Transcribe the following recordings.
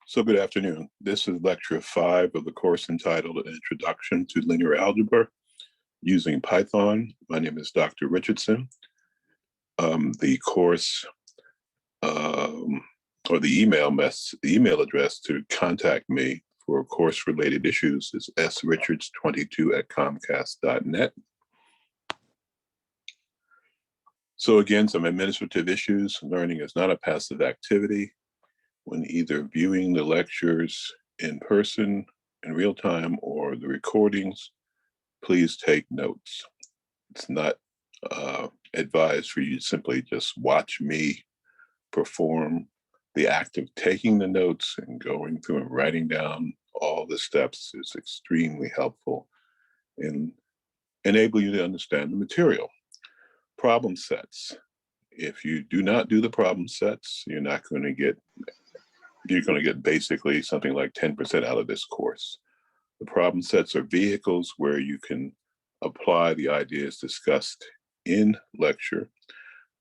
So good afternoon. This is lecture 5 of the course entitled An Introduction to Linear Algebra using Python. My name is Dr. Richardson. The course or the email address to contact me for course-related issues is srichards22@comcast.net. So again, some administrative issues. Learning is not a passive activity. When either viewing the lectures in person in real time or the recordings, please take notes. It's not advised for you to simply just watch me perform. The act of taking the notes and going through and writing down all the steps is extremely helpful in enabling you to understand the material. Problem sets. If you do not do the problem sets, you're going to get basically something like 10% out of this course. The problem sets are vehicles where you can apply the ideas discussed in lecture.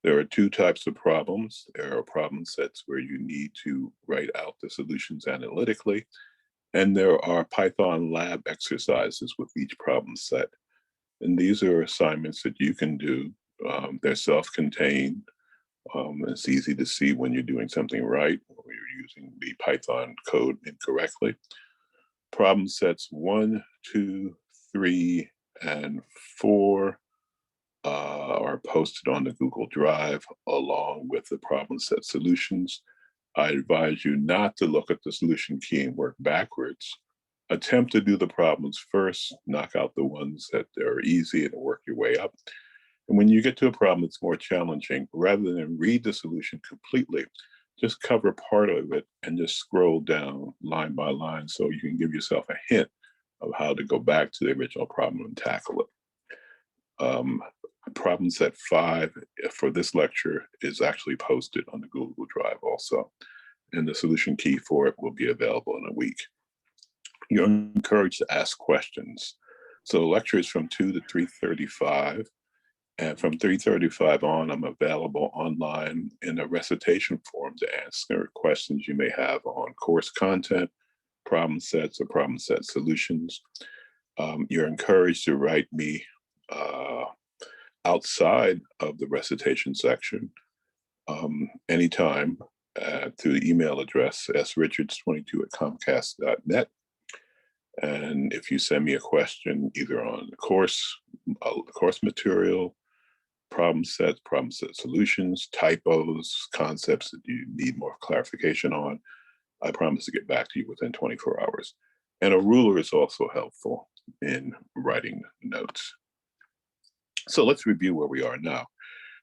There are two types of problems. There are problem sets where you need to write out the solutions analytically, and there are Python lab exercises with each problem set. And these are assignments that you can do. They're self-contained. It's easy to see when you're doing something right or you're using the Python code incorrectly. Problem sets 1, 2, 3, and 4 are posted on the Google Drive along with the problem set solutions. I advise you not to look at the solution key and work backwards. Attempt to do the problems first, knock out the ones that are easy and work your way up. And when you get to a problem that's more challenging, rather than read the solution completely, just cover part of it and just scroll down line by line so you can give yourself a hint of how to go back to the original problem and tackle it. Problem set 5 for this lecture is actually posted on the Google Drive also, and the solution key for it will be available in a week. You're encouraged to ask questions. So the lecture is from 2 to 3:35. And from 3:35 on, I'm available online in a recitation forum to answer questions you may have on course content, problem sets, or problem set solutions. You're encouraged to write me outside of the recitation section anytime through the email address srichards22@comcast.net. And if you send me a question either on the course material, problem set solutions, typos, concepts that you need more clarification on, I promise to get back to you within 24 hours. And a ruler is also helpful in writing notes. So let's review where we are now.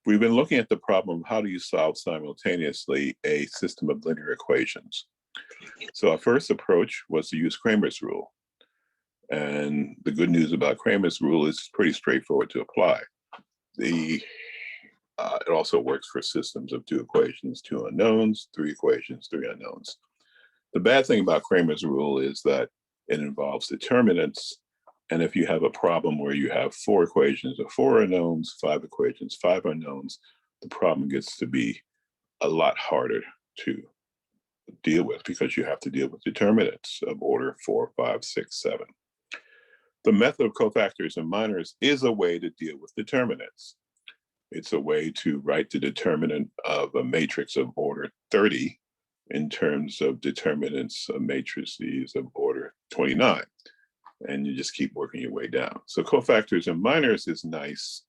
We've been looking at the problem, how do you solve simultaneously a system of linear equations? So our first approach was to use Cramer's rule. And the good news about Cramer's rule is it's pretty straightforward to apply. It also works for systems of 2 equations, 2 unknowns, 3 equations, 3 unknowns. The bad thing about Cramer's rule is that it involves determinants. And if you have a problem where you have 4 equations or 4 unknowns, 5 equations, 5 unknowns, the problem gets to be a lot harder to deal with because you have to deal with determinants of order 4, 5, 6, 7. The method of cofactors and minors is a way to deal with determinants. It's a way to write the determinant of a matrix of order 30 in terms of determinants of matrices of order 29. And you just keep working your way down. So cofactors and minors is nice.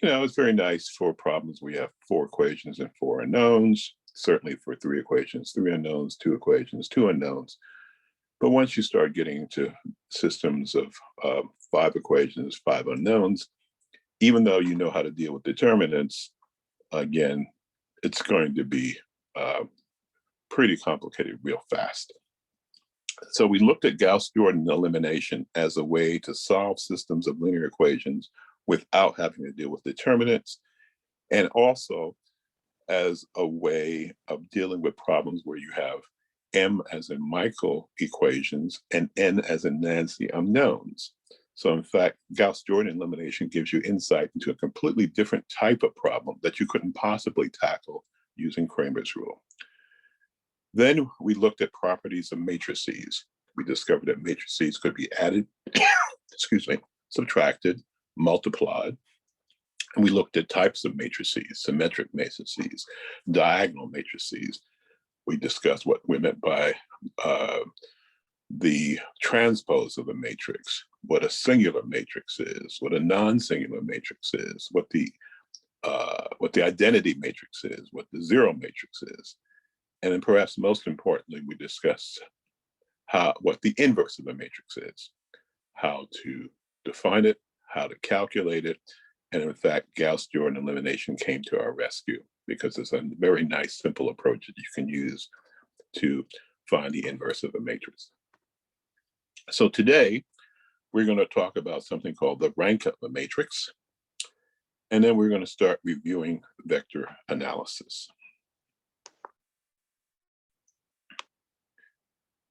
It's very nice for problems where you have 4 equations and 4 unknowns, certainly for 3 equations, 3 unknowns, 2 equations, 2 unknowns. But once you start getting into systems of 5 equations, 5 unknowns, even though you know how to deal with determinants, again, it's going to be pretty complicated real fast. So we looked at Gauss-Jordan elimination as a way to solve systems of linear equations without having to deal with determinants, and also as a way of dealing with problems where you have M as in Michael equations and N as in Nancy unknowns. So in fact, Gauss-Jordan elimination gives you insight into a completely different type of problem that you couldn't possibly tackle using Cramer's rule. Then we looked at properties of matrices. We discovered that matrices could be added, excuse me, subtracted, multiplied. And we looked at types of matrices, symmetric matrices, diagonal matrices. We discussed what we meant by the transpose of a matrix, what a singular matrix is, what a non-singular matrix is, what the identity matrix is, what the zero matrix is. And then perhaps most importantly, we discussed what the inverse of a matrix is, how to define it, how to calculate it. And in fact, Gauss-Jordan elimination came to our rescue because it's a very nice, simple approach that you can use to find the inverse of a matrix. So today, we're going to talk about something called the rank of a matrix. And then we're going to start reviewing vector analysis.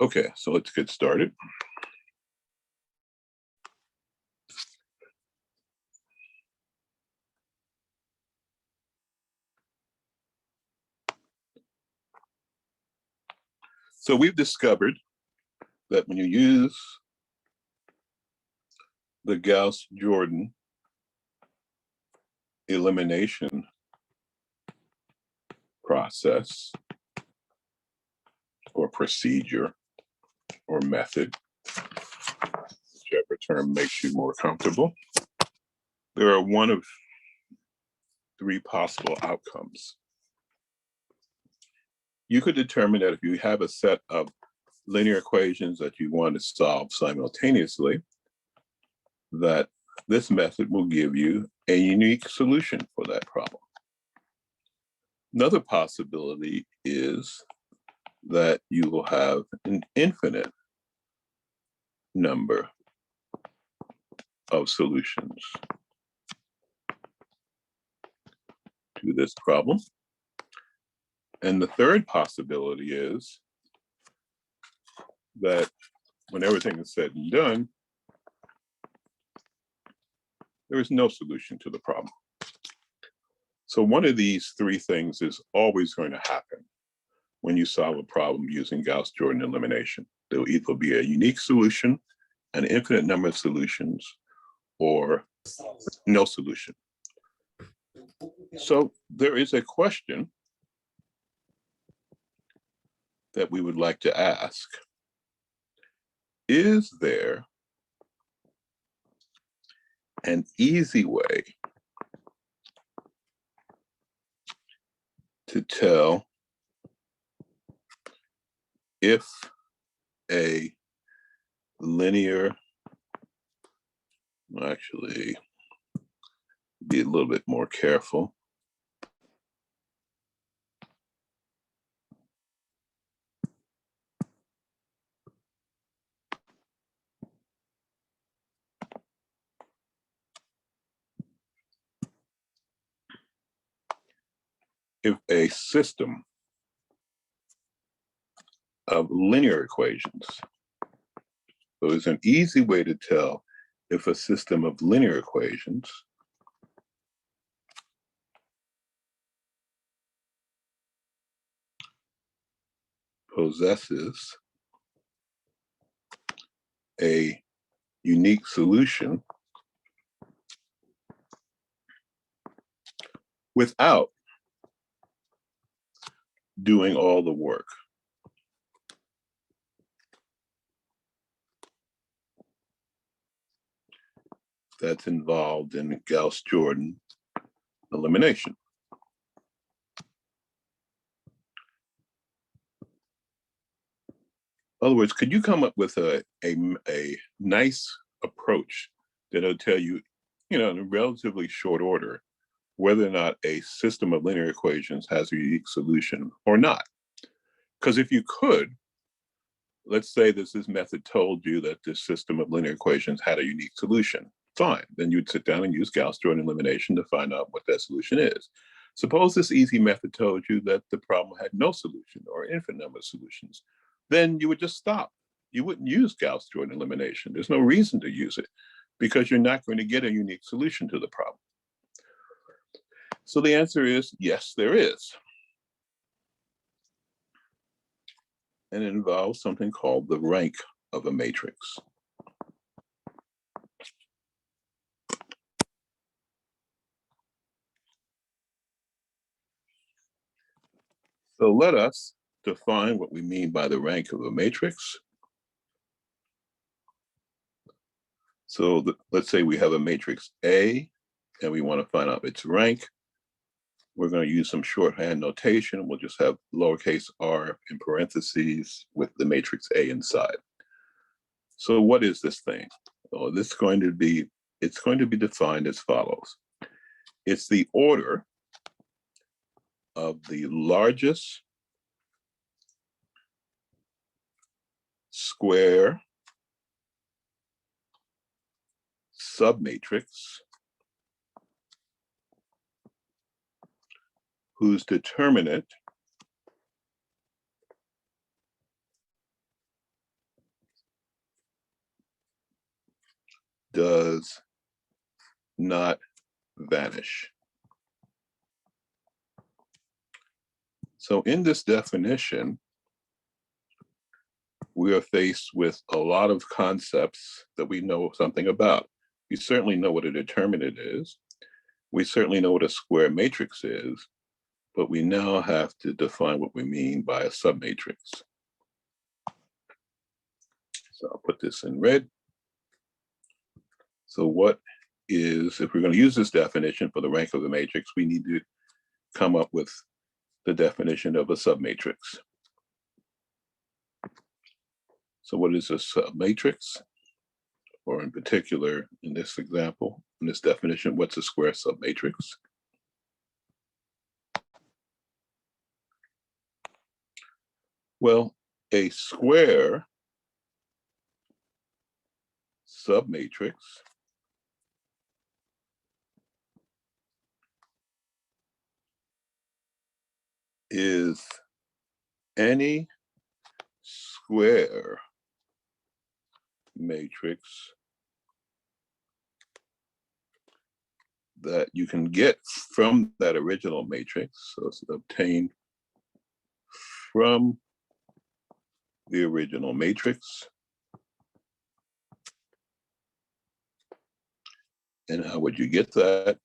Okay, so let's get started. So we've discovered that when you use the Gauss-Jordan elimination process or procedure or method, whichever term makes you more comfortable, there are one of three possible outcomes. You could determine that if you have a set of linear equations that you want to solve simultaneously, that this method will give you a unique solution for that problem. Another possibility is that you will have an infinite number of solutions to this problem. And the third possibility is that when everything is said and done, there is no solution to the problem. So one of these three things is always going to happen when you solve a problem using Gauss-Jordan elimination. There will either be a unique solution, an infinite number of solutions, or no solution. So there is a question that we would like to ask. Is there an easy way to tell if a linear, actually be a little bit more careful. If a system of linear equations, so it's an easy way to tell if a system of linear equations possesses a unique solution without doing all the work. That's involved in Gauss-Jordan elimination. In other words, could you come up with a nice approach that'll tell you, in a relatively short order, whether or not a system of linear equations has a unique solution or not? Because if you could, let's say this method told you that this system of linear equations had a unique solution, fine. Then you'd sit down and use Gauss-Jordan elimination to find out what that solution is. Suppose this easy method told you that the problem had no solution or an infinite number of solutions. Then you would just stop. You wouldn't use Gauss-Jordan elimination. There's no reason to use it because you're not going to get a unique solution to the problem. So the answer is yes, there is. and it involves something called the rank of a matrix. So let us define what we mean by the rank of a matrix. So let's say we have a matrix A and we want to find out its rank. We're going to use some shorthand notation. We'll just have lowercase r in parentheses with the matrix A inside. So what is this thing? Well, it's going to be defined as follows. It's the order of the largest square submatrix whose determinant does not vanish. So in this definition, we are faced with a lot of concepts that we know something about. We certainly know what a determinant is. We certainly know what a square matrix is, but we now have to define what we mean by a submatrix. So I'll put this in red. So what is, if we're going to use this definition for the rank of the matrix, we need to come up with the definition of a submatrix. So what is a submatrix? Or in particular, in this example, in this definition, what's a square submatrix? Well, a square submatrix is any square matrix that you can get from that original matrix. So it's obtained from the original matrix. And how would you get that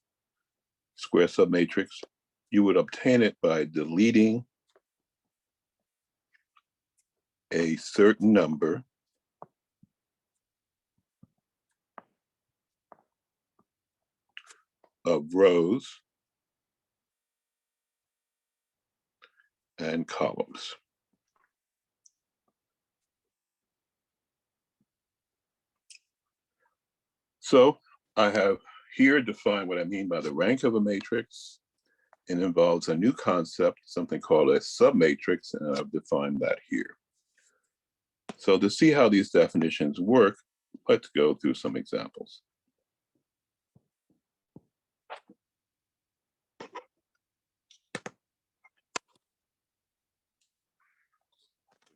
square submatrix? You would obtain it by deleting a certain number of rows and columns. So I have here defined what I mean by the rank of a matrix. It involves a new concept, something called a submatrix, and I've defined that here. So to see how these definitions work, let's go through some examples.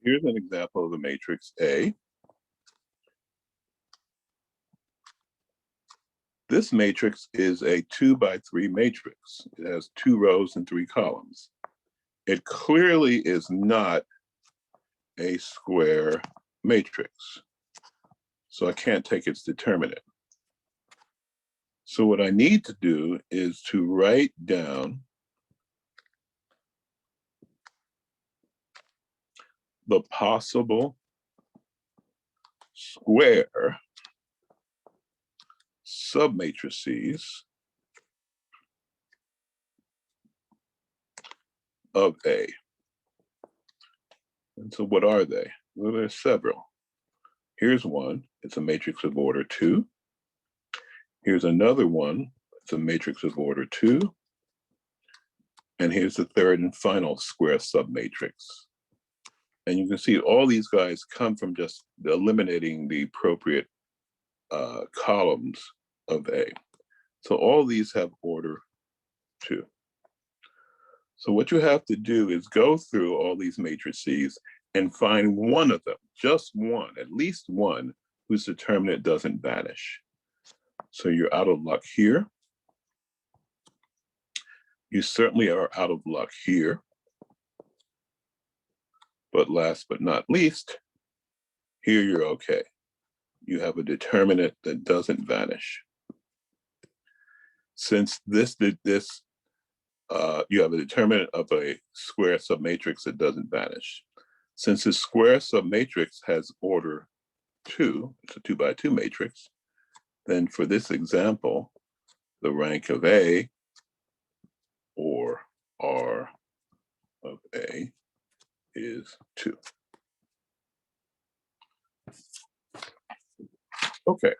Here's an example of a matrix A. This matrix is a 2 by 3 matrix. It has 2 rows and 3 columns. It clearly is not a square matrix. So I can't take its determinant. So what I need to do is to write down the possible square submatrices of A. And so what are they? Well, there's several. Here's one, it's a matrix of order 2. Here's another one, it's a matrix of order 2. And here's the third and final square submatrix. And you can see all these guys come from just eliminating the appropriate columns of A. So all these have order 2. So what you have to do is go through all these matrices and find one of them, just one, at least one, whose determinant doesn't vanish. So you're out of luck here. You certainly are out of luck here. But last but not least, here you're okay. You have a determinant that doesn't vanish. Since you have a determinant of a square submatrix that doesn't vanish. Since the square submatrix has order 2, it's a 2 by 2 matrix, then for this example, the rank of A, or R of A, is 2. Okay.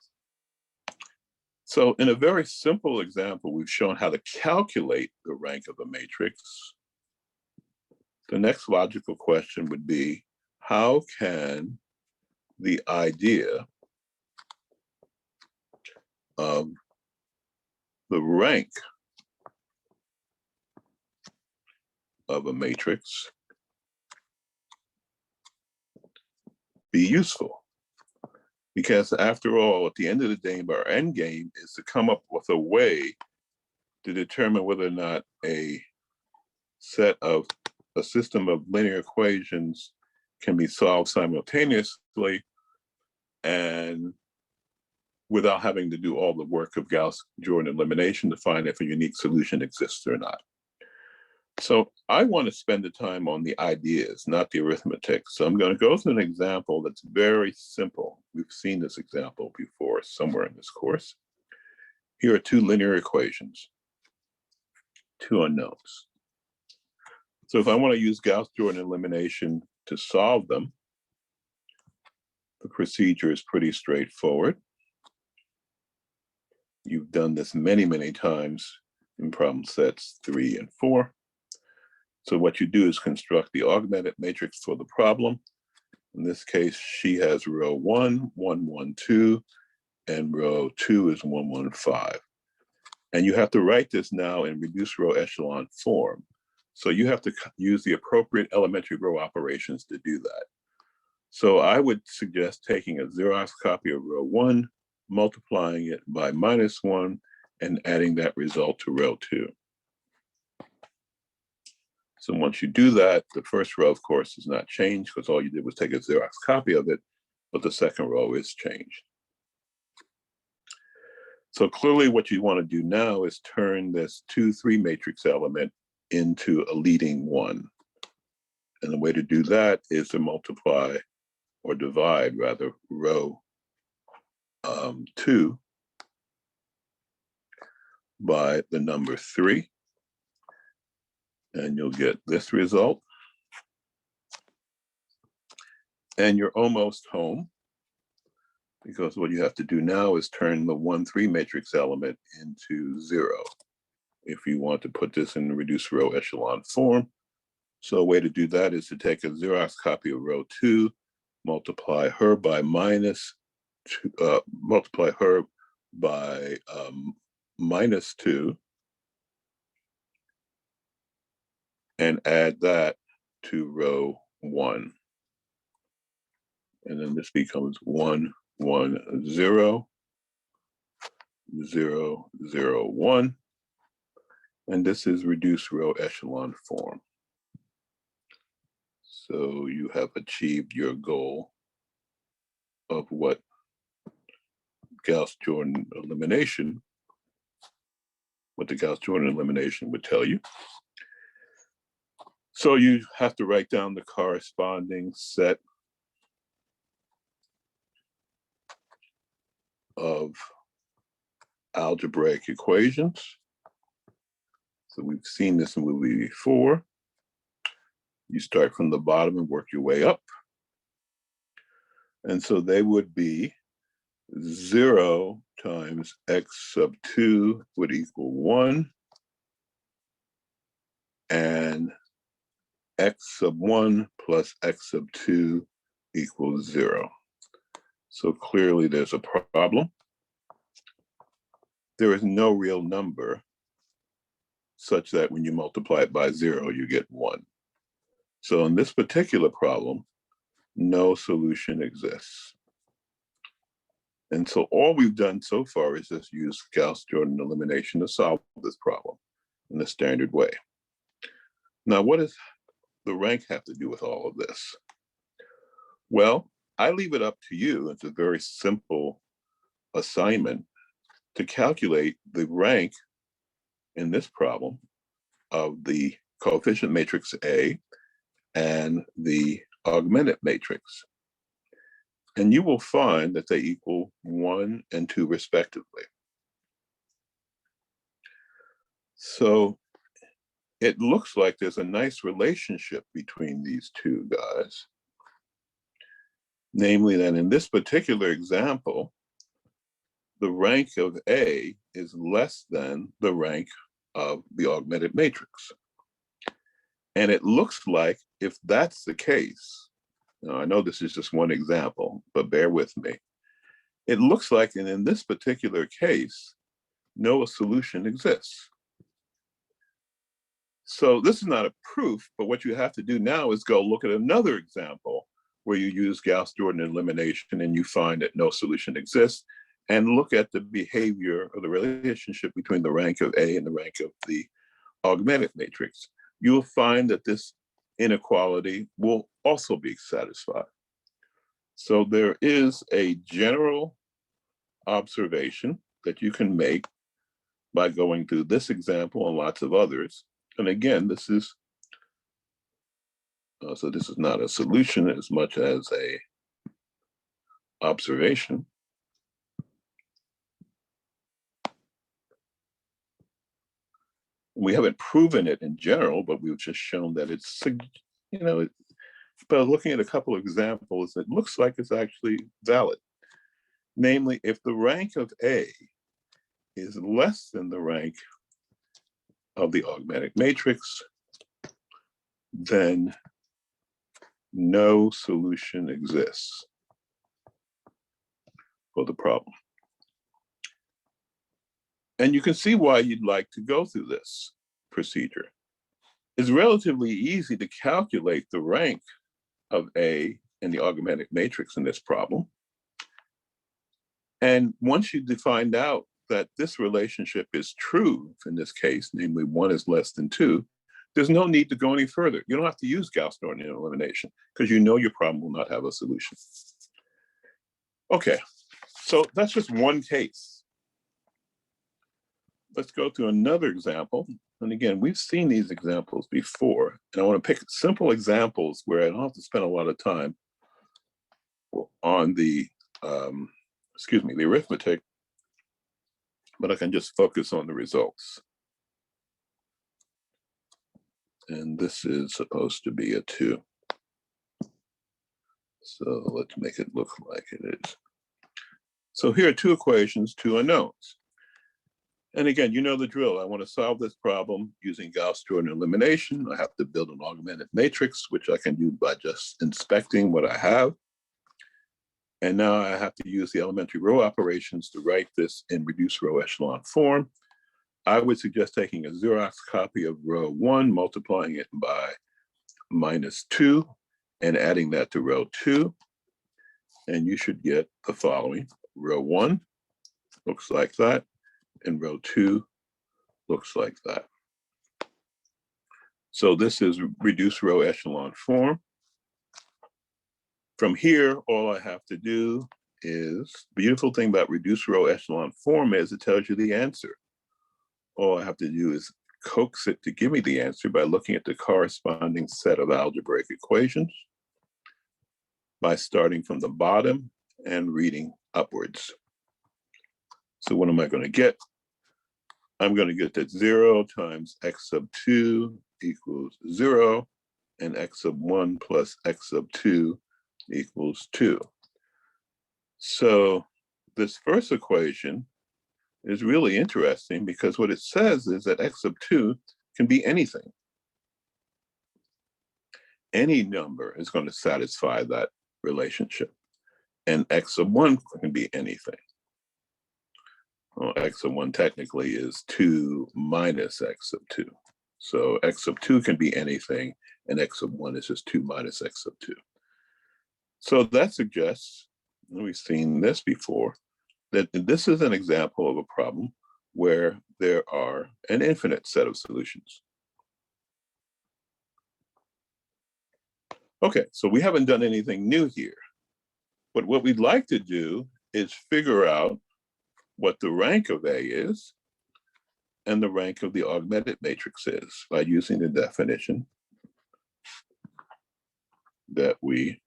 So in a very simple example, we've shown how to calculate the rank of a matrix. The next logical question would be, how can the idea of the rank of a matrix be useful? Because after all, at the end of the day, our end game is to come up with a way to determine whether or not a system of linear equations can be solved simultaneously and without having to do all the work of Gauss-Jordan elimination to find if a unique solution exists or not. So I want to spend the time on the ideas, not the arithmetic. So I'm going to go through an example that's very simple. We've seen this example before somewhere in this course. Here are 2 linear equations, 2 unknowns. So if I want to use Gauss-Jordan elimination to solve them, the procedure is pretty straightforward. You've done this many, many times in problem sets 3 and 4. So what you do is construct the augmented matrix for the problem. In this case, she has row 1, 1, 1, 2, and row 2 is 1, 1, 5. And you have to write this now in reduced row echelon form. So you have to use the appropriate elementary row operations to do that. So I would suggest taking a Xerox copy of row 1, multiplying it by -1, and adding that result to row 2. So once you do that, the first row, of course, is not changed because all you did was take a Xerox copy of it, but the second row is changed. So clearly what you want to do now is turn this 2, 3 matrix element into a leading 1. And the way to do that is to multiply, or divide rather, row 2 by the number 3. And you'll get this result. And you're almost home, because what you have to do now is turn the 1, 3 matrix element into 0 if you want to put this in the reduced row echelon form. So a way to do that is to take a Xerox copy of row 2, multiply her by -2, multiply her by -2, and add that to row 1. And then this becomes 1, 1, 0, 0, 0, 1. And this is reduced row echelon form. So you have achieved your goal of what Gauss-Jordan elimination, what the Gauss-Jordan elimination would tell you. So you have to write down the corresponding set of algebraic equations. So we've seen this movie before. You start from the bottom and work your way up. And so they would be 0 times x sub 2 would equal 1, and x sub 1 plus x sub 2 equals 0. So clearly there's a problem. There is no real number such that when you multiply it by 0, you get 1. So in this particular problem, no solution exists. And so all we've done so far is just use Gauss-Jordan elimination to solve this problem in the standard way. Now, what is the rank have to do with all of this? Well, I leave it up to you. It's a very simple assignment to calculate the rank in this problem of the coefficient matrix A and the augmented matrix. And you will find that they equal 1 and 2 respectively. So it looks like there's a nice relationship between these two guys. Namely that in this particular example, the rank of A is less than the rank of the augmented matrix. And it looks like if that's the case, now I know this is just one example, but bear with me. It looks like in this particular case, no solution exists. So this is not a proof, but what you have to do now is go look at another example where you use Gauss-Jordan elimination and you find that no solution exists, and look at the behavior or the relationship between the rank of A and the rank of the augmented matrix. You'll find that this inequality will also be satisfied. So there is a general observation that you can make by going through this example and lots of others. And again, this is so this is not a solution as much as a observation. We haven't proven it in general, but we've just shown that it's, but looking at a couple of examples, it looks like it's actually valid. Namely, if the rank of A is less than the rank of the augmented matrix, then no solution exists for the problem. And you can see why you'd like to go through this procedure. It's relatively easy to calculate the rank of A in the augmented matrix in this problem. And once you find out that this relationship is true in this case, namely 1 is less than 2, there's no need to go any further. You don't have to use Gauss-Jordan elimination because you know your problem will not have a solution. Okay, so that's just one case. Let's go to another example. And again, we've seen these examples before, and I want to pick simple examples where I don't have to spend a lot of time on the, the arithmetic, but I can just focus on the results. And this is supposed to be a 2. So let's make it look like it is. So here are 2 equations, 2 unknowns. And again, you know the drill. I want to solve this problem using Gauss-Jordan elimination. I have to build an augmented matrix, which I can do by just inspecting what I have. And now I have to use the elementary row operations to write this in reduced row echelon form. I would suggest taking a Xerox copy of row 1, multiplying it by -2, and adding that to row 2. And you should get the following. Row 1 looks like that, and row 2 looks like that. So this is reduced row echelon form. From here, all I have to do is, the beautiful thing about reduced row echelon form is it tells you the answer. All I have to do is coax it to give me the answer by looking at the corresponding set of algebraic equations by starting from the bottom and reading upwards. So what am I going to get? I'm going to get that 0 times x sub 2 equals 0, and x sub 1 plus x sub 2 equals 2. So this first equation is really interesting because what it says is that x sub 2 can be anything. Any number is going to satisfy that relationship. And x sub 1 can be anything. Well, x sub 1 technically is 2 minus x sub 2. So x sub 2 can be anything, and x sub 1 is just 2 minus x sub 2. So that suggests, and we've seen this before, that this is an example of a problem where there are an infinite set of solutions. Okay, so we haven't done anything new here. But what we'd like to do is figure out what the rank of A is and the rank of the augmented matrix is by using the definition that we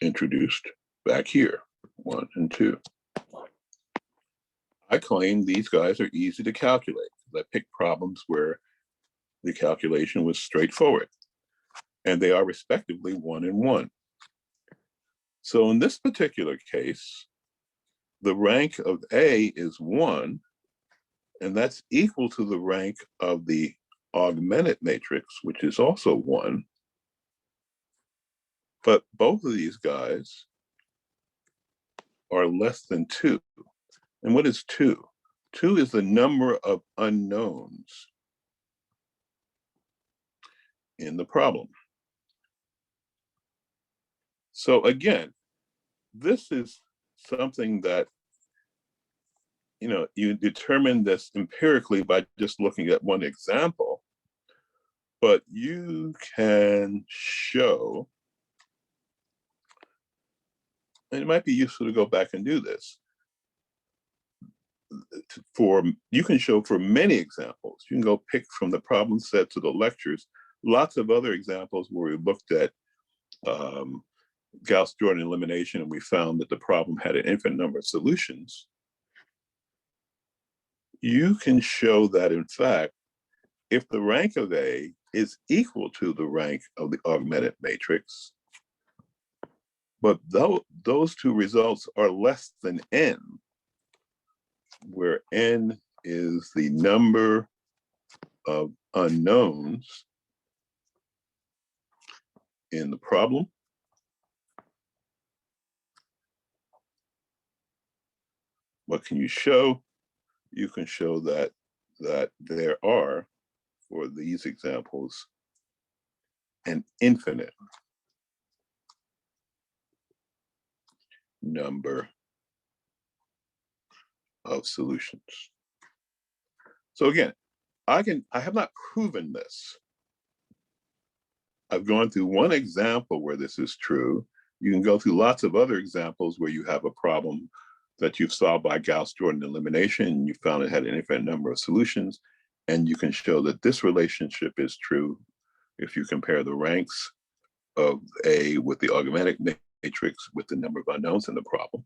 introduced back here, 1 and 2. I claim these guys are easy to calculate. I picked problems where the calculation was straightforward, and they are respectively 1 and 1. So in this particular case, the rank of A is 1, and that's equal to the rank of the augmented matrix, which is also 1. But both of these guys are less than 2. And what is 2? 2 is the number of unknowns in the problem. So again, this is something that, you determine this empirically by just looking at one example, but you can show, and it might be useful to go back and do this, you can show for many examples. You can go pick from the problem set to the lectures, lots of other examples where we looked at Gauss-Jordan elimination, and we found that the problem had an infinite number of solutions. You can show that, in fact, if the rank of A is equal to the rank of the augmented matrix, but those two results are less than n, where n is the number of unknowns in the problem, what can you show? You can show that there are, for these examples, an infinite number of solutions. So again, I have not proven this. I've gone through one example where this is true. You can go through lots of other examples where you have a problem that you've solved by Gauss-Jordan elimination, and you found it had an infinite number of solutions, and you can show that this relationship is true if you compare the ranks of A with the augmented matrix with the number of unknowns in the problem.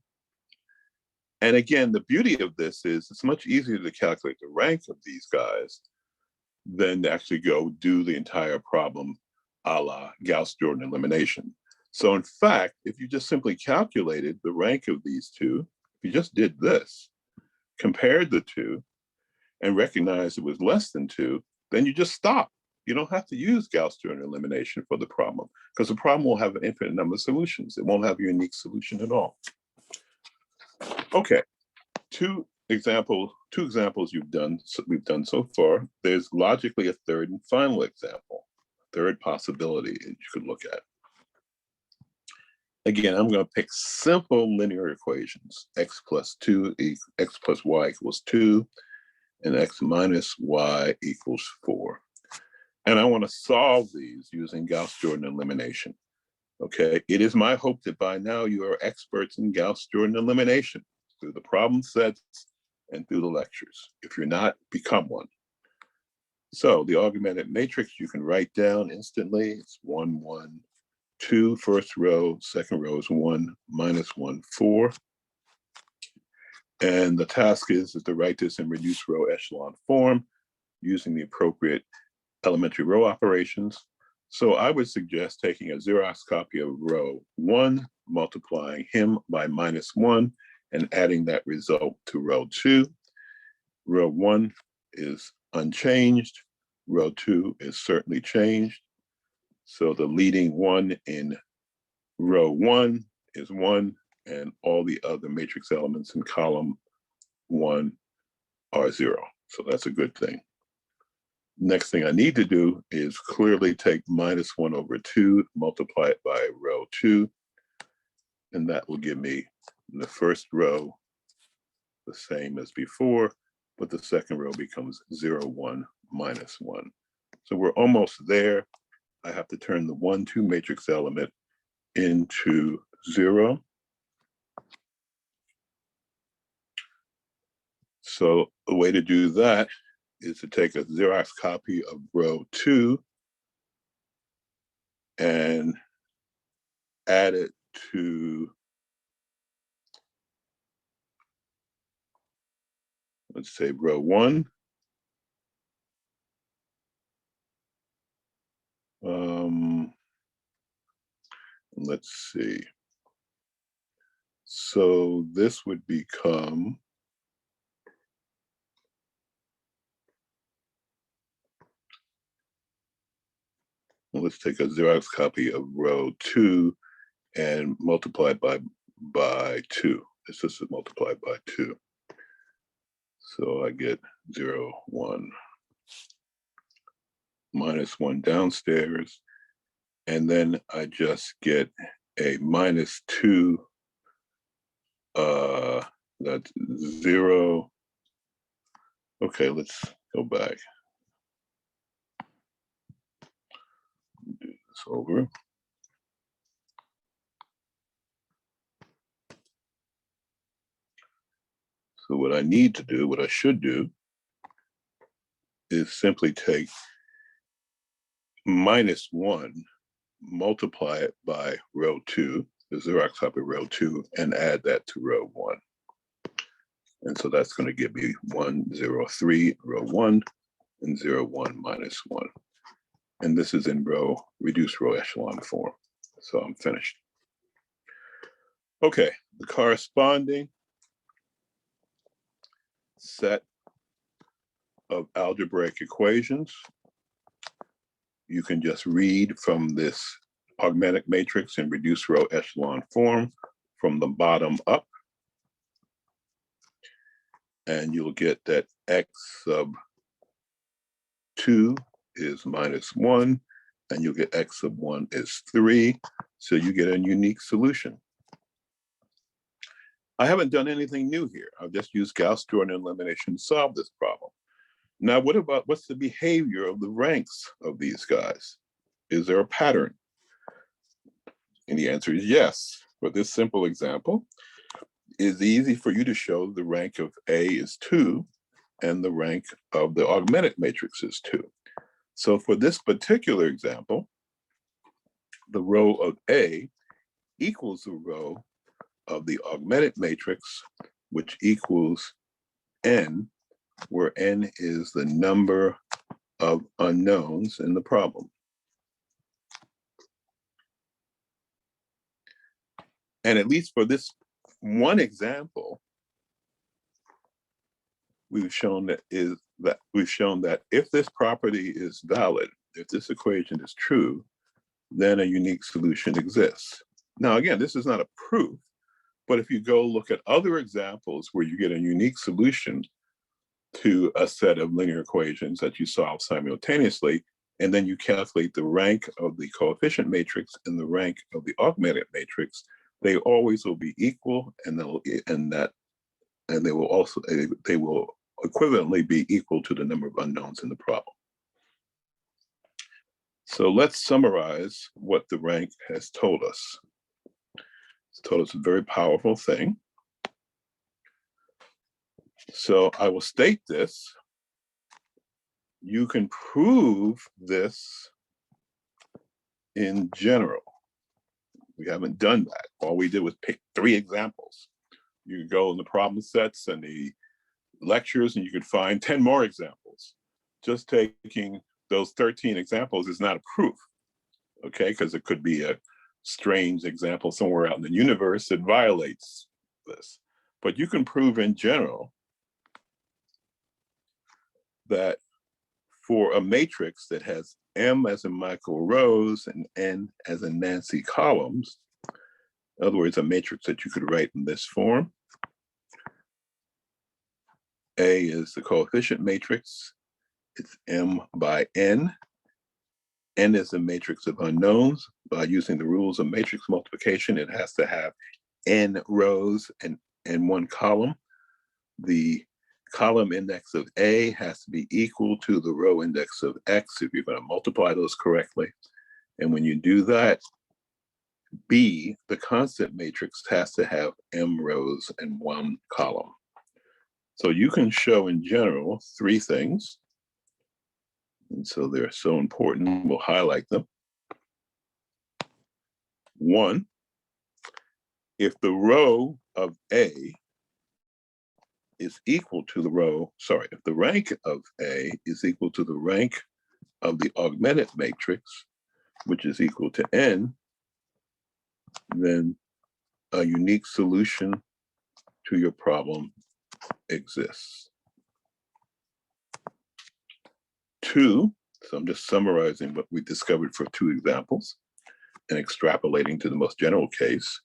And again, the beauty of this is it's much easier to calculate the rank of these guys than to actually go do the entire problem a la Gauss-Jordan elimination. So in fact, if you just simply calculated the rank of these two, if you just did this, compared the two, and recognized it was less than 2, then you just stop. You don't have to use Gauss-Jordan elimination for the problem, because the problem will have an infinite number of solutions. It won't have a unique solution at all. Okay, two examples we've done so far. There's logically a third and final example, third possibility that you could look at. Again, I'm going to pick simple linear equations. X plus y equals 2, and x minus y equals 4. And I want to solve these using Gauss-Jordan elimination. Okay, it is my hope that by now you are experts in Gauss-Jordan elimination through the problem sets and through the lectures. If you're not, become one. So the augmented matrix you can write down instantly. It's 1, 1, 2, first row, second row is 1, minus 1, 4. And the task is to write this in reduced row echelon form using the appropriate elementary row operations. So I would suggest taking a Xerox copy of row 1, multiplying him by minus 1, and adding that result to row 2. Row 1 is unchanged. Row 2 is certainly changed. So the leading one in row 1 is 1, and all the other matrix elements in column 1 are 0. So that's a good thing. Next thing I need to do is clearly take minus 1 over 2, multiply it by row 2, and that will give me the first row the same as before, but the second row becomes 0, 1, minus 1. So we're almost there. I have to turn the 1, 2 matrix element into 0. So the way to do that is to take a Xerox copy of row 2 and add it to, let's say, row 1. Let's see. So this would become, let's take a Xerox copy of row 2 and multiply it by 2. It's just multiplied by 2. So I get 0, 1, minus 1 downstairs. And then I just get a minus 2, that's 0. Okay, let's go back. Do this over. So what I need to do, what I should do, is simply take minus 1, multiply it by row 2, the Xerox copy row 2, and add that to row 1. And so that's going to give me 1, 0, 3, row 1, and 0, 1, minus 1. And this is in reduced row echelon form. So I'm finished. Okay, the corresponding set of algebraic equations, you can just read from this augmented matrix in reduced row echelon form from the bottom up. And you'll get that x sub 2 is minus 1, and you'll get x sub 1 is 3. So you get a unique solution. I haven't done anything new here. I've just used Gauss-Jordan elimination to solve this problem. Now, what's the behavior of the ranks of these guys? Is there a pattern? And the answer is yes. For this simple example, it's easy for you to show the rank of A is 2 and the rank of the augmented matrix is 2. So for this particular example, the row of A equals the row of the augmented matrix, which equals n, where n is the number of unknowns in the problem. And at least for this one example, we've shown that if this property is valid, if this equation is true, then a unique solution exists. Now, again, this is not a proof, but if you go look at other examples where you get a unique solution to a set of linear equations that you solve simultaneously, and then you calculate the rank of the coefficient matrix and the rank of the augmented matrix, they always will be equal, and they will equivalently be equal to the number of unknowns in the problem. So let's summarize what the rank has told us. It's told us a very powerful thing. So I will state this. You can prove this in general. We haven't done that. All we did was pick 3 examples. You could go in the problem sets and the lectures and you could find 10 more examples. Just taking those 13 examples is not a proof, okay? Because it could be a strange example somewhere out in the universe that violates this. But you can prove in general that for a matrix that has M as in Michael rows and N as in Nancy columns, in other words, a matrix that you could write in this form, A is the coefficient matrix, it's M by N. N is a matrix of unknowns. By using the rules of matrix multiplication, it has to have N rows and 1 column. The column index of A has to be equal to the row index of X if you're going to multiply those correctly. And when you do that, B, the constant matrix, has to have m rows and 1 column. So you can show in general 3 things. And so they're so important, we'll highlight them. 1, if the row of A is equal to the row, sorry, if the rank of A is equal to the rank of the augmented matrix, which is equal to n, then a unique solution to your problem exists. 2, so I'm just summarizing what we discovered for 2 examples and extrapolating to the most general case.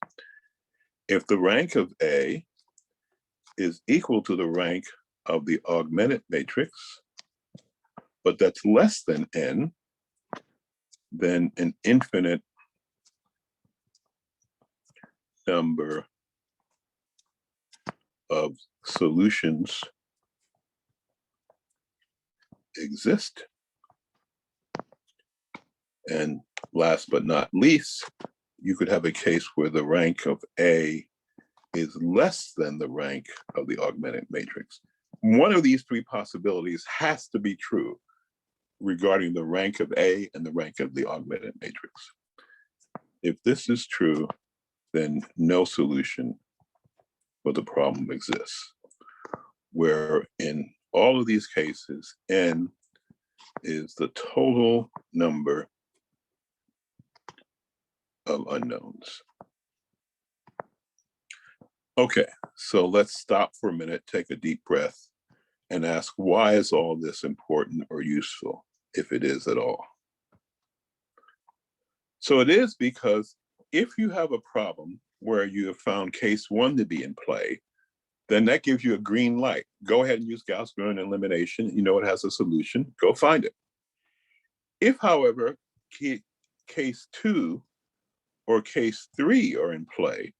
If the rank of A is equal to the rank of the augmented matrix, but that's less than n, then an infinite number of solutions exist. And last but not least, you could have a case where the rank of A is less than the rank of the augmented matrix. One of these 3 possibilities has to be true regarding the rank of A and the rank of the augmented matrix. If this is true, then no solution for the problem exists. Where in all of these cases, n is the total number of unknowns. Okay, so let's stop for a minute, take a deep breath, and ask, why is all this important or useful, if it is at all? So it is because if you have a problem where you have found case 1 to be in play, then that gives you a green light. Go ahead and use Gauss-Jordan elimination. You know it has a solution, go find it. If, however, case 2 or case 3 are in play,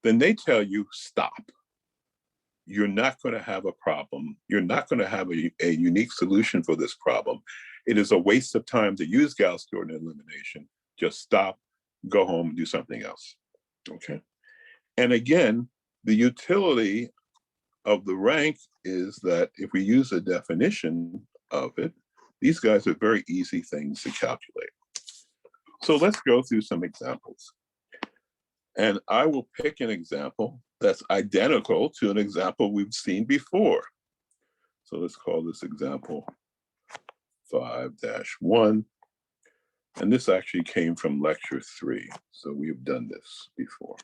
then they tell you, stop. You're not going to have a problem. You're not going to have a unique solution for this problem. It is a waste of time to use Gauss-Jordan elimination. Just stop, go home, do something else, okay? And again, the utility of the rank is that if we use a definition of it, these guys are very easy things to calculate. So let's go through some examples. And I will pick an example that's identical to an example we've seen before. So let's call this example 5-1. And this actually came from lecture 3. So we've done this before.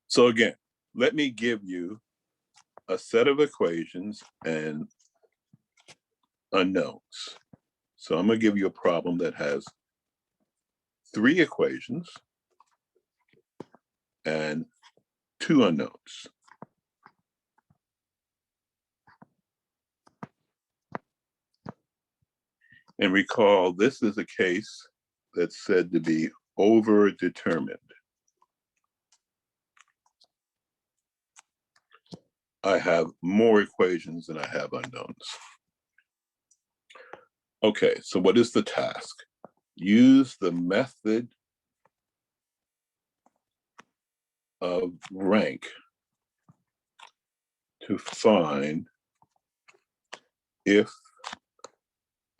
So again, let me give you a set of equations and unknowns. So I'm going to give you a problem that has 3 equations and 2 unknowns. And recall, this is a case that's said to be overdetermined. I have more equations than I have unknowns. Okay, so what is the task? Use the method of rank to find if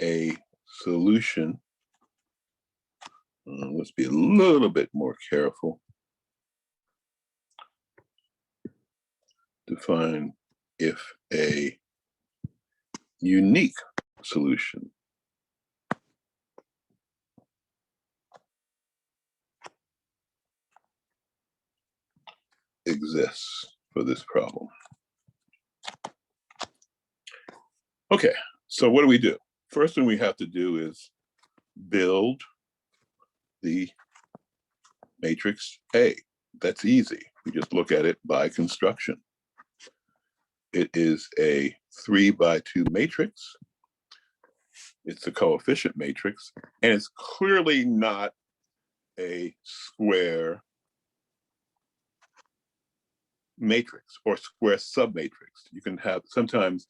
a solution, let's be a little bit more careful, to find if a unique solution exists for this problem. Okay, so what do we do? First thing we have to do is build the matrix A. That's easy. We just look at it by construction. It is a 3x2 matrix. It's a coefficient matrix, and it's clearly not a square matrix or square submatrix. You can have, sometimes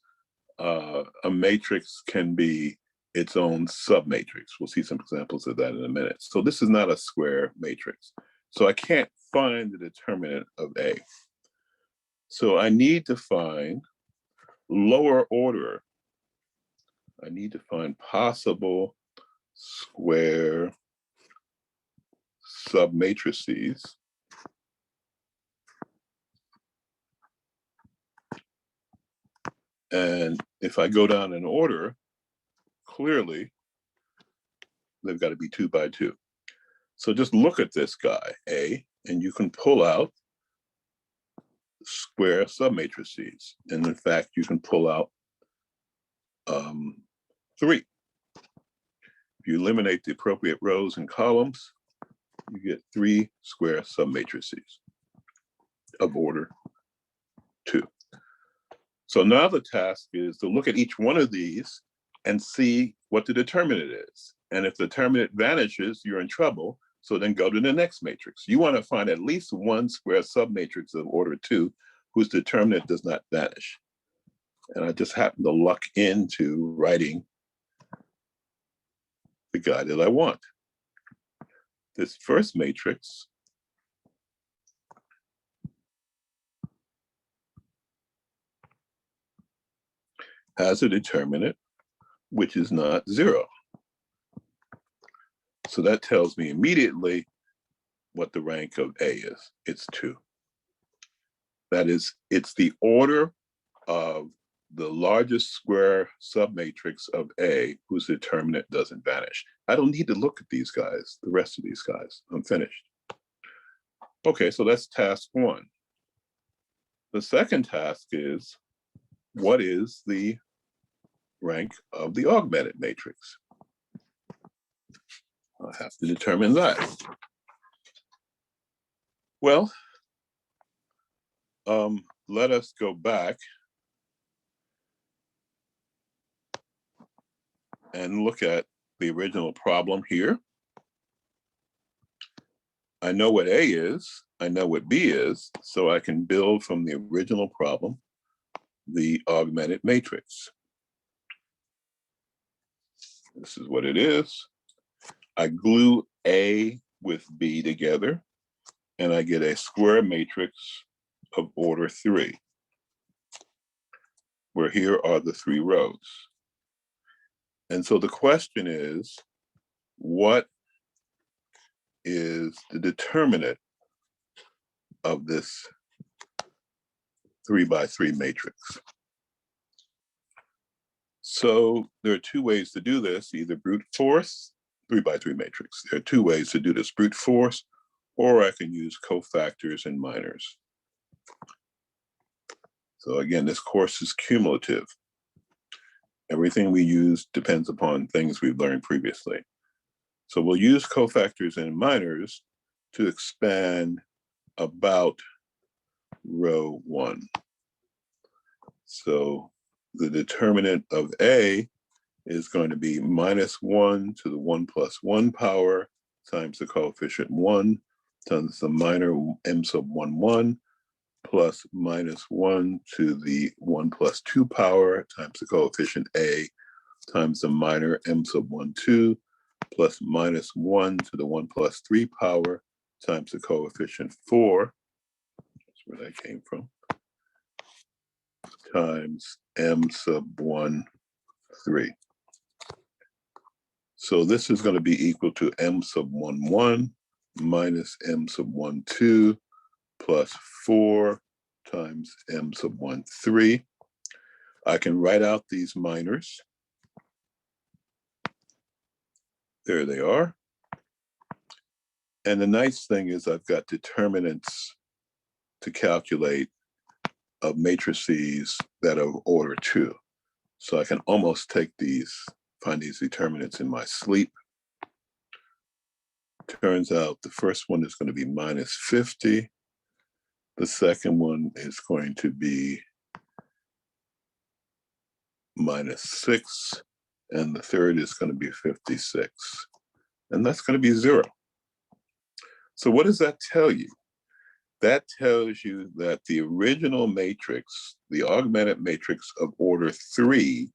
a matrix can be its own submatrix. We'll see some examples of that in a minute. So this is not a square matrix. So I can't find the determinant of A. So I need to find lower order. I need to find possible square submatrices and if I go down in order, clearly they've got to be 2 by 2. So just look at this guy, A, and you can pull out square submatrices. And in fact, you can pull out 3. If you eliminate the appropriate rows and columns, you get 3 square submatrices of order 2. So now the task is to look at each one of these and see what the determinant is. And if the determinant vanishes, you're in trouble. So then go to the next matrix. You want to find at least one square submatrix of order 2 whose determinant does not vanish. And I just happen to luck into writing the guy that I want. This first matrix has a determinant which is not 0. So that tells me immediately what the rank of A is. It's 2. That is, it's the order of the largest square submatrix of A whose determinant doesn't vanish. I don't need to look at these guys, the rest of these guys. I'm finished. Okay, so that's task 1. The second task is, what is the rank of the augmented matrix? I have to determine that. Well, let us go back and look at the original problem here. I know what A is, I know what B is, so I can build from the original problem the augmented matrix. This is what it is. I glue A with B together, and I get a square matrix of order 3, where here are the 3 rows. And so the question is, what is the determinant of this 3 by 3 matrix? So there are 2 ways to do this, either brute force, 3 by 3 matrix. There are 2 ways to do this, brute force, or I can use cofactors and minors. So again, this course is cumulative. Everything we use depends upon things we've learned previously. So we'll use cofactors and minors to expand about row 1. So the determinant of A is going to be -1 to the 1 plus 1 power times the coefficient 1 times the minor m sub 1, 1 plus -1 to the 1 plus 2 power times the coefficient A times the minor m sub 1, 2 plus -1 to the 1 plus 3 power times the coefficient 4. That's where that came from. Times m sub 1, 3. So this is going to be equal to m sub 1, 1 minus m sub 1, 2 plus 4 times m sub 1, 3. I can write out these minors. There they are. And the nice thing is I've got determinants to calculate of matrices that are order 2. So I can almost take these, find these determinants in my sleep. Turns out the first one is going to be -50. The second one is going to be -6. And the third is going to be 56. And that's going to be 0. So what does that tell you? That tells you that the original matrix, the augmented matrix of order 3,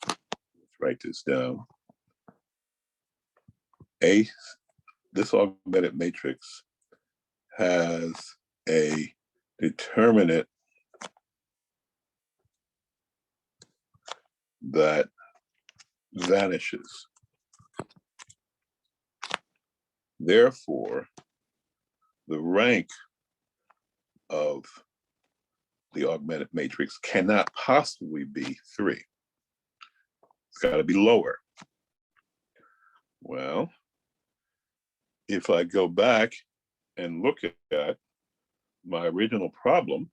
let's write this down. This augmented matrix has a determinant that vanishes. Therefore, the rank of the augmented matrix cannot possibly be 3. It's got to be lower. Well, if I go back and look at my original problem,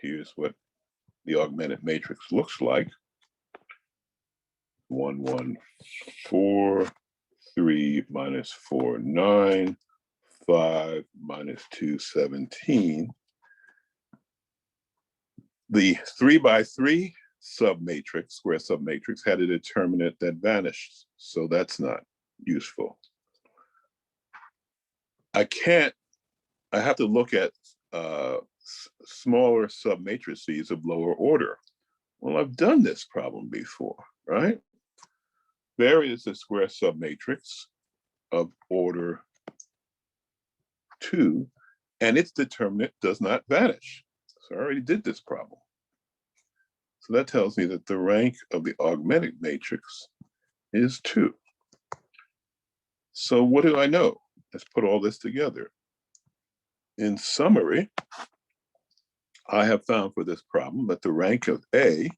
here's what the augmented matrix looks like. 1, 1, 4, 3 minus 4, 9, 5 minus 2, 17. The 3 by 3 submatrix, square submatrix, had a determinant that vanished, so that's not useful. I have to look at smaller submatrices of lower order. Well, I've done this problem before, right? There is a square submatrix of order 2, and its determinant does not vanish. So I already did this problem. So that tells me that the rank of the augmented matrix is 2. So what do I know? Let's put all this together. In summary, I have found for this problem that the rank of A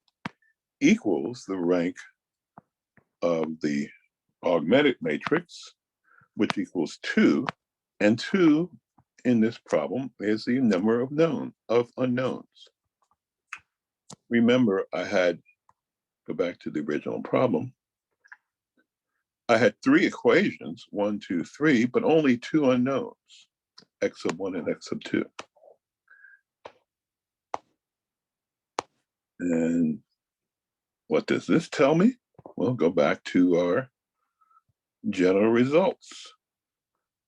equals the rank of the augmented matrix, which equals 2, and 2 in this problem is the number of unknowns. Remember, go back to the original problem, I had 3 equations, 1, 2, 3, but only 2 unknowns, x sub 1 and x sub 2. And what does this tell me? Well, go back to our general results.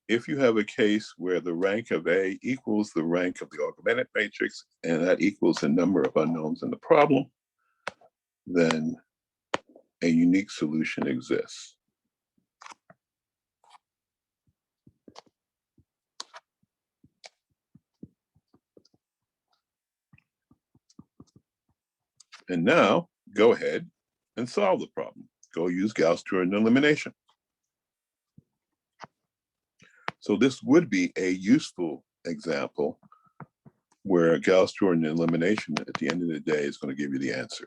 If you have a case where the rank of A equals the rank of the augmented matrix, and that equals the number of unknowns in the problem, then a unique solution exists. And now, go ahead and solve the problem. Go use Gauss-Jordan elimination. So this would be a useful example where Gauss-Jordan elimination at the end of the day is going to give you the answer.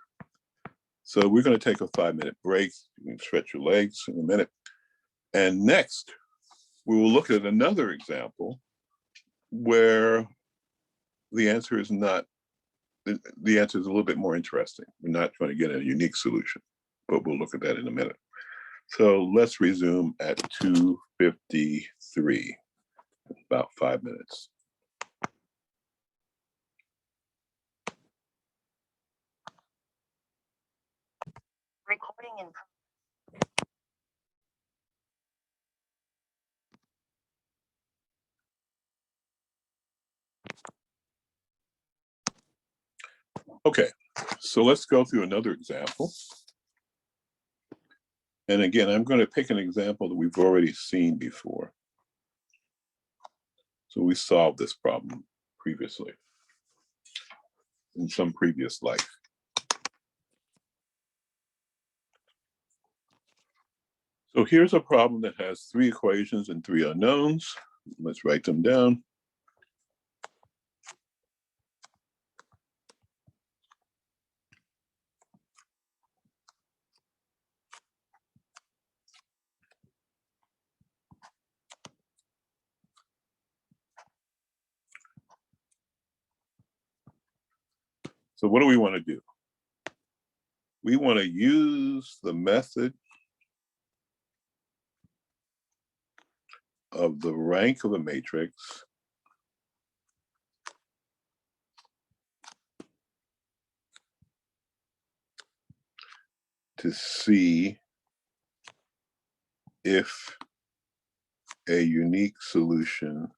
So we're going to take a 5-minute break. You can stretch your legs in a minute. And next, we will look at another example where the answer is not, the answer is a little bit more interesting. We're not going to get a unique solution, but we'll look at that in a minute. So let's resume at 2:53, about 5 minutes. Recording in Okay, so let's go through another example. And again, I'm going to pick an example that we've already seen before. So we solved this problem previously in some previous life. So here's a problem that has 3 equations and 3 unknowns. Let's write them down. So what do we want to do? We want to use the method of the rank of a matrix to see if a unique solution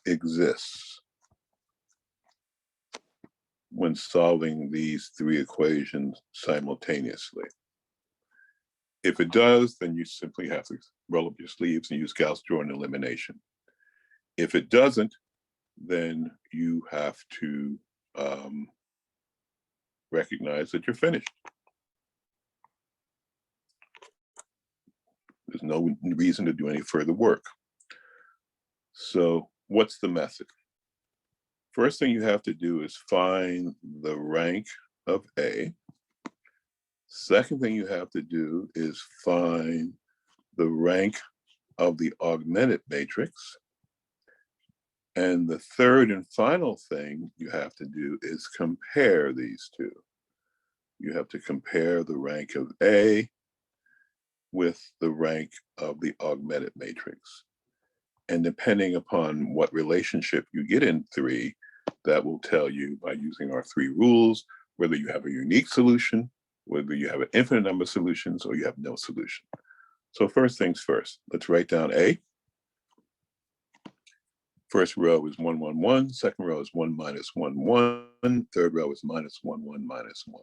exists when solving these 3 equations simultaneously. If it does, then you simply have to roll up your sleeves and use Gauss-Jordan elimination. If it doesn't, then you have to recognize that you're finished. There's no reason to do any further work. So what's the method? First thing you have to do is find the rank of A. Second thing you have to do is find the rank of the augmented matrix. And the third and final thing you have to do is compare these two. You have to compare the rank of A with the rank of the augmented matrix. And depending upon what relationship you get in 3, that will tell you by using our 3 rules, whether you have a unique solution, whether you have an infinite number of solutions, or you have no solution. So first things first, let's write down A. First row is 1, 1, 1. Second row is 1, minus 1, 1. Third row is minus 1, 1, minus 1.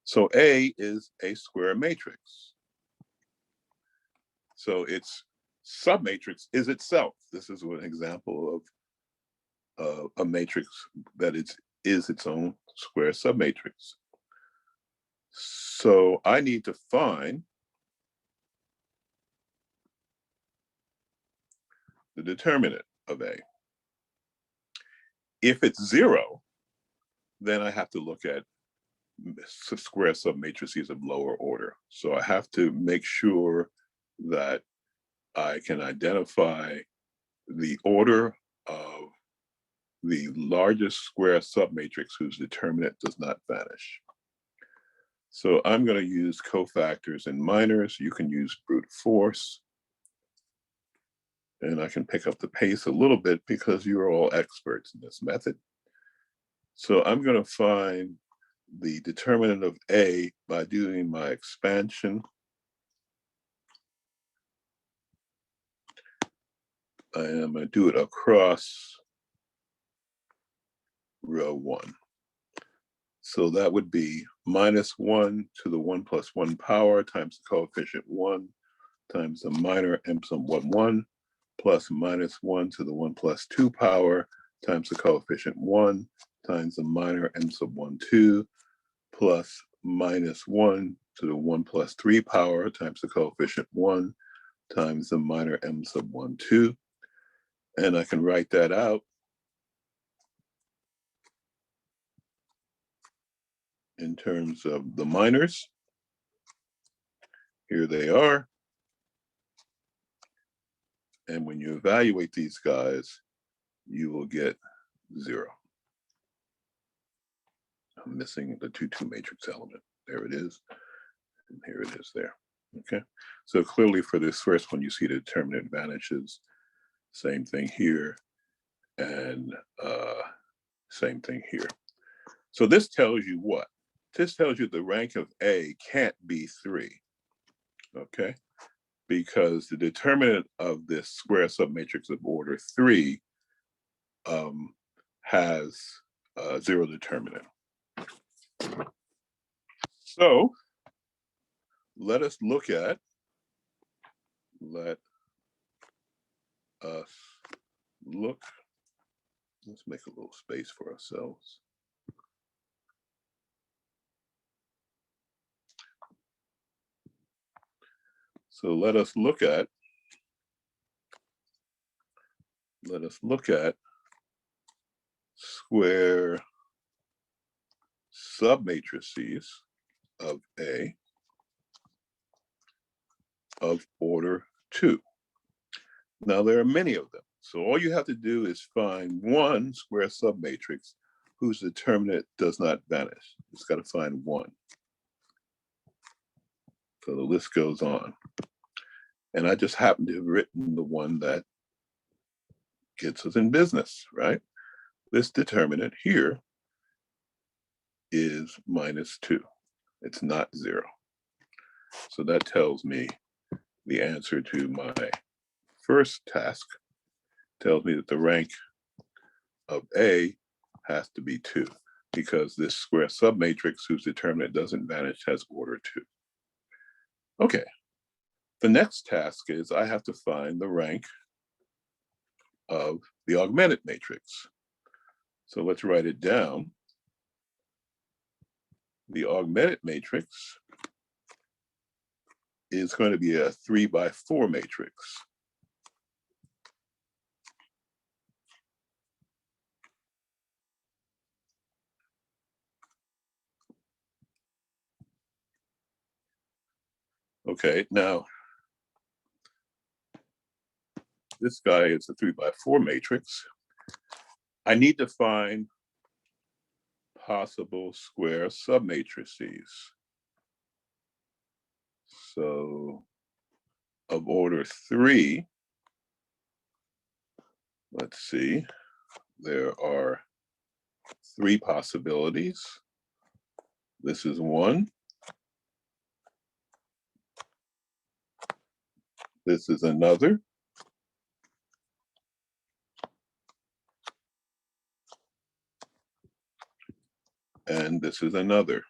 So A is a square matrix. So its submatrix is itself. This is an example of a matrix that is its own square submatrix. So I need to find the determinant of A. If it's 0, then I have to look at square submatrices of lower order. So I have to make sure that I can identify the order of the largest square submatrix whose determinant does not vanish. So I'm going to use cofactors and minors. You can use brute force. And I can pick up the pace a little bit because you're all experts in this method. So I'm going to find the determinant of A by doing my expansion. And I'm going to do it across row 1. So that would be minus 1 to the 1 plus 1 power times the coefficient 1 times the minor m sub 1, 1 plus minus 1 to the 1 plus 2 power times the coefficient 1 times the minor m sub 1, 2 plus minus 1 to the 1 plus 3 power times the coefficient 1 times the minor m sub 1, 2. And I can write that out in terms of the minors. Here they are. And when you evaluate these guys, you will get 0. I'm missing the 2, 2 matrix element. There it is. And here it is there. Okay. So clearly for this first one, you see the determinant vanishes. Same thing here. And same thing here. So this tells you what? This tells you the rank of A can't be 3. Okay. Because the determinant of this square submatrix of order 3 has 0 determinant. So let us look at, let's make a little space for ourselves. So let us look at square submatrices of A of order 2. Now there are many of them. So all you have to do is find one square submatrix whose determinant does not vanish. It's got to find one. So the list goes on. And I just happen to have written the one that gets us in business, right? This determinant here is minus 2. It's not 0. So that tells me the answer to my first task. Tells me that the rank of A has to be 2 because this square submatrix whose determinant doesn't vanish has order 2. Okay, the next task is I have to find the rank of the augmented matrix. So let's write it down. The augmented matrix is going to be a 3x4 matrix. Okay, now this guy is a 3x4 matrix. I need to find possible square submatrices. So of order 3, let's see, there are 3 possibilities. This is one. This is another. And this is another.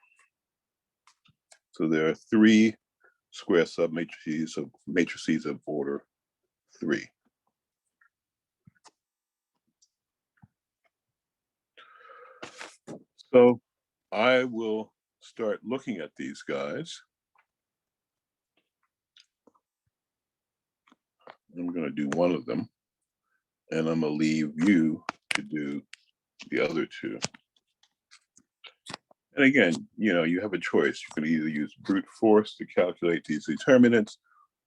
So there are 3 square submatrices of matrices of order 3. So I will start looking at these guys. I'm going to do one of them, and I'm going to leave you to do the other 2. And again, you have a choice. You can either use brute force to calculate these determinants,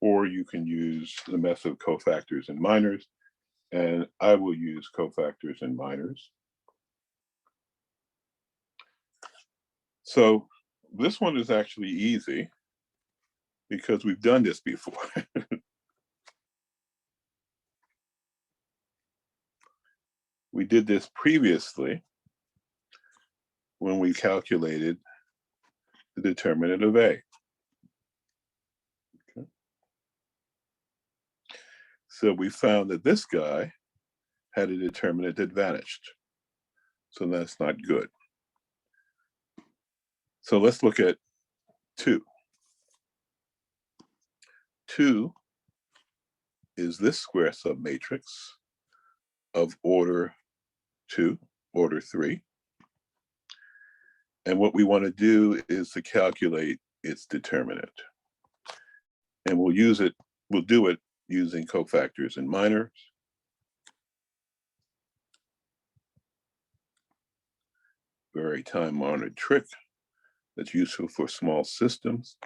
or you can use the method of cofactors and minors. And I will use cofactors and minors. So this one is actually easy because we've done this before. We did this previously when we calculated the determinant of A. Okay. So we found that this guy had a determinant that vanished. So that's not good. So let's look at 2. 2 is this square submatrix of order 2, order 3. And what we want to do is to calculate its determinant. And we'll do it using cofactors and minors. Very time-honored trick that's useful for small systems.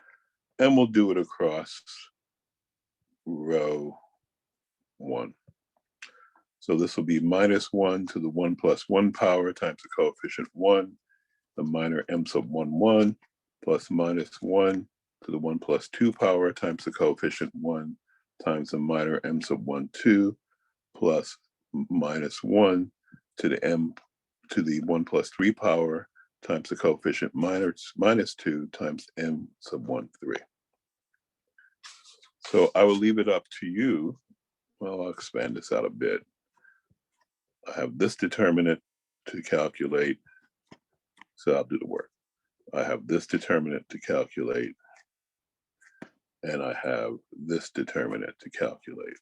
And we'll do it across row 1. So this will be -1 to the 1 + 1 power times the coefficient 1, the minor m sub 1, 1, plus -1 to the 1 + 2 power times the coefficient 1 times the minor m sub 1, 2, plus -1 to the m to the 1 + 3 power times the coefficient -2 times m sub 1, 3. So I will leave it up to you. Well, I'll expand this out a bit. I have this determinant to calculate, so I'll do the work. I have this determinant to calculate, and I have this determinant to calculate.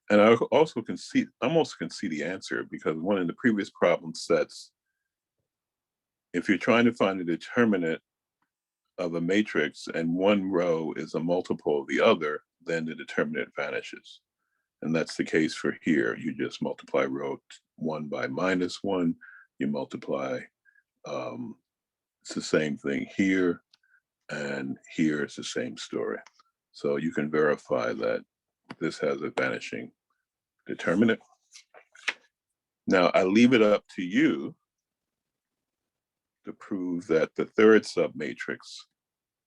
And I also almost can see the answer, because one of the previous problem sets, if you're trying to find a determinant of a matrix and one row is a multiple of the other, then the determinant vanishes. And that's the case for here. You just multiply row 1 by -1, you multiply, it's the same thing here, and here it's the same story. So you can verify that this has a vanishing determinant. Now I leave it up to you to prove that the third submatrix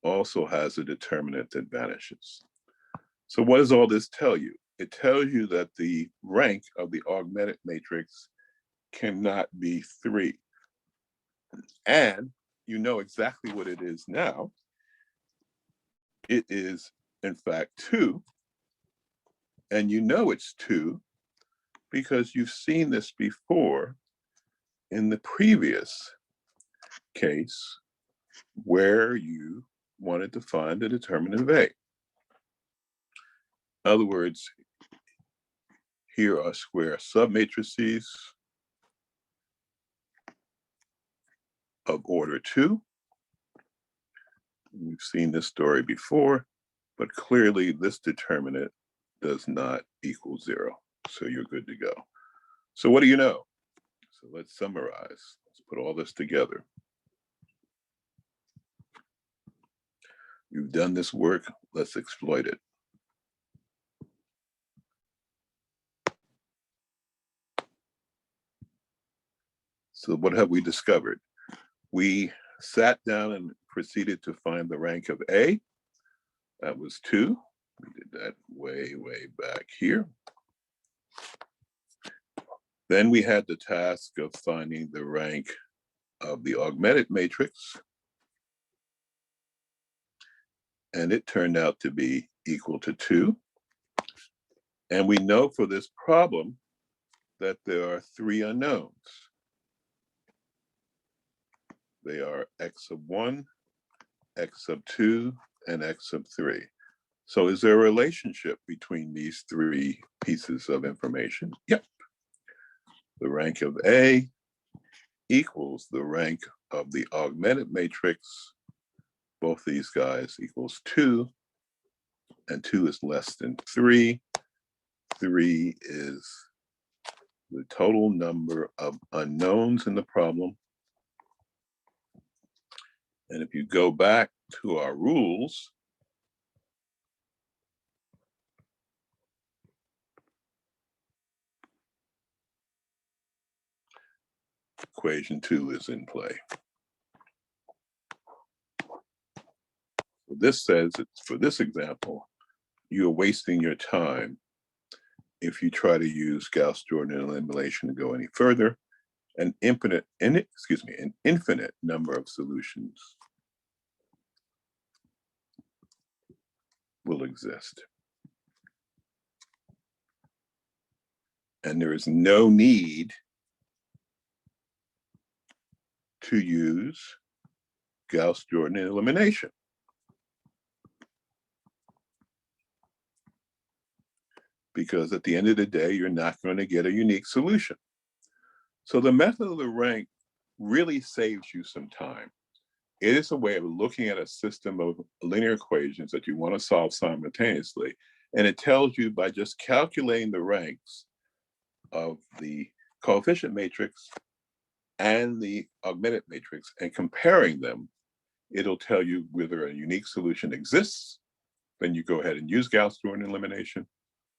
also has a determinant that vanishes. So what does all this tell you? It tells you that the rank of the augmented matrix cannot be 3. And you know exactly what it is now. It is, in fact, 2. And you know it's 2 because you've seen this before in the previous case where you wanted to find the determinant of A. In other words, here are square submatrices of order 2. We've seen this story before, but clearly this determinant does not equal 0. So you're good to go. So what do you know? So let's summarize. Let's put all this together. You've done this work. Let's exploit it. So what have we discovered? We sat down and proceeded to find the rank of A. That was 2. We did that way back here. Then we had the task of finding the rank of the augmented matrix. And it turned out to be equal to 2. And we know for this problem that there are 3 unknowns. They are x sub 1, x sub 2, and x sub 3. So is there a relationship between these 3 pieces of information? Yep. The rank of A equals the rank of the augmented matrix. Both these guys equals 2, and 2 is less than 3. 3 is the total number of unknowns in the problem. And if you go back to our rules, equation 2 is in play. This says, for this example, you're wasting your time if you try to use Gauss-Jordan elimination to go any further. An infinite number of solutions will exist. And there is no need to use Gauss-Jordan elimination. Because at the end of the day, you're not going to get a unique solution. So the method of the rank really saves you some time. It is a way of looking at a system of linear equations that you want to solve simultaneously. And it tells you by just calculating the ranks of the coefficient matrix and the augmented matrix and comparing them, it'll tell you whether a unique solution exists. Then you go ahead and use Gauss-Jordan elimination,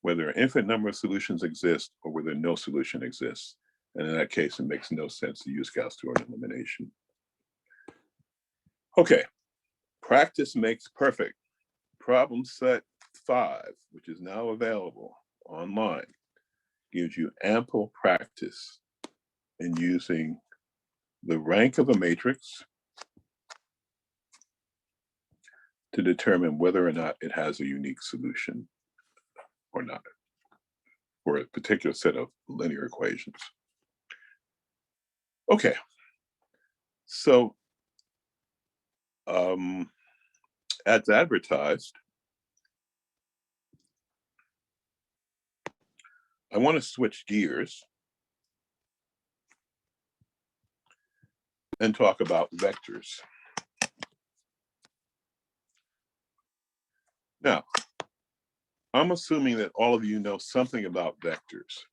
whether an infinite number of solutions exist or whether no solution exists. And in that case, it makes no sense to use Gauss-Jordan elimination. Okay, practice makes perfect. Problem set 5, which is now available online, gives you ample practice in using the rank of a matrix to determine whether or not it has a unique solution or not, for a particular set of linear equations. Okay, so as advertised, I want to switch gears and talk about vectors. Now, I'm assuming that all of you know something about vectors.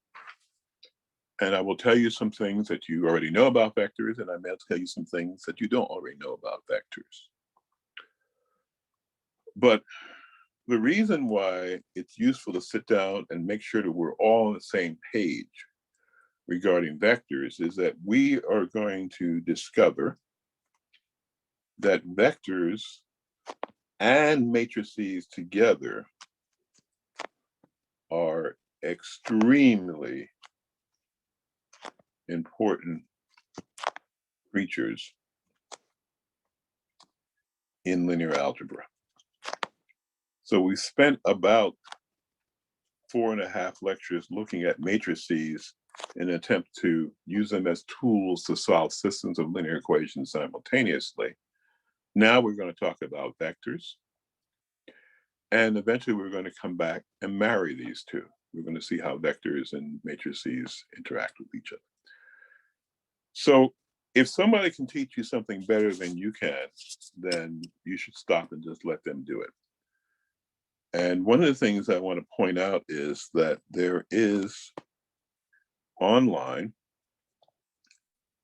And I will tell you some things that you already know about vectors, and I may tell you some things that you don't already know about vectors. But the reason why it's useful to sit down and make sure that we're all on the same page regarding vectors is that we are going to discover that vectors and matrices together are extremely important creatures in linear algebra. So we spent about 4.5 lectures looking at matrices in an attempt to use them as tools to solve systems of linear equations simultaneously. Now we're going to talk about vectors. And eventually we're going to come back and marry these two. We're going to see how vectors and matrices interact with each other. So if somebody can teach you something better than you can, then you should stop and just let them do it. And one of the things I want to point out is that there is online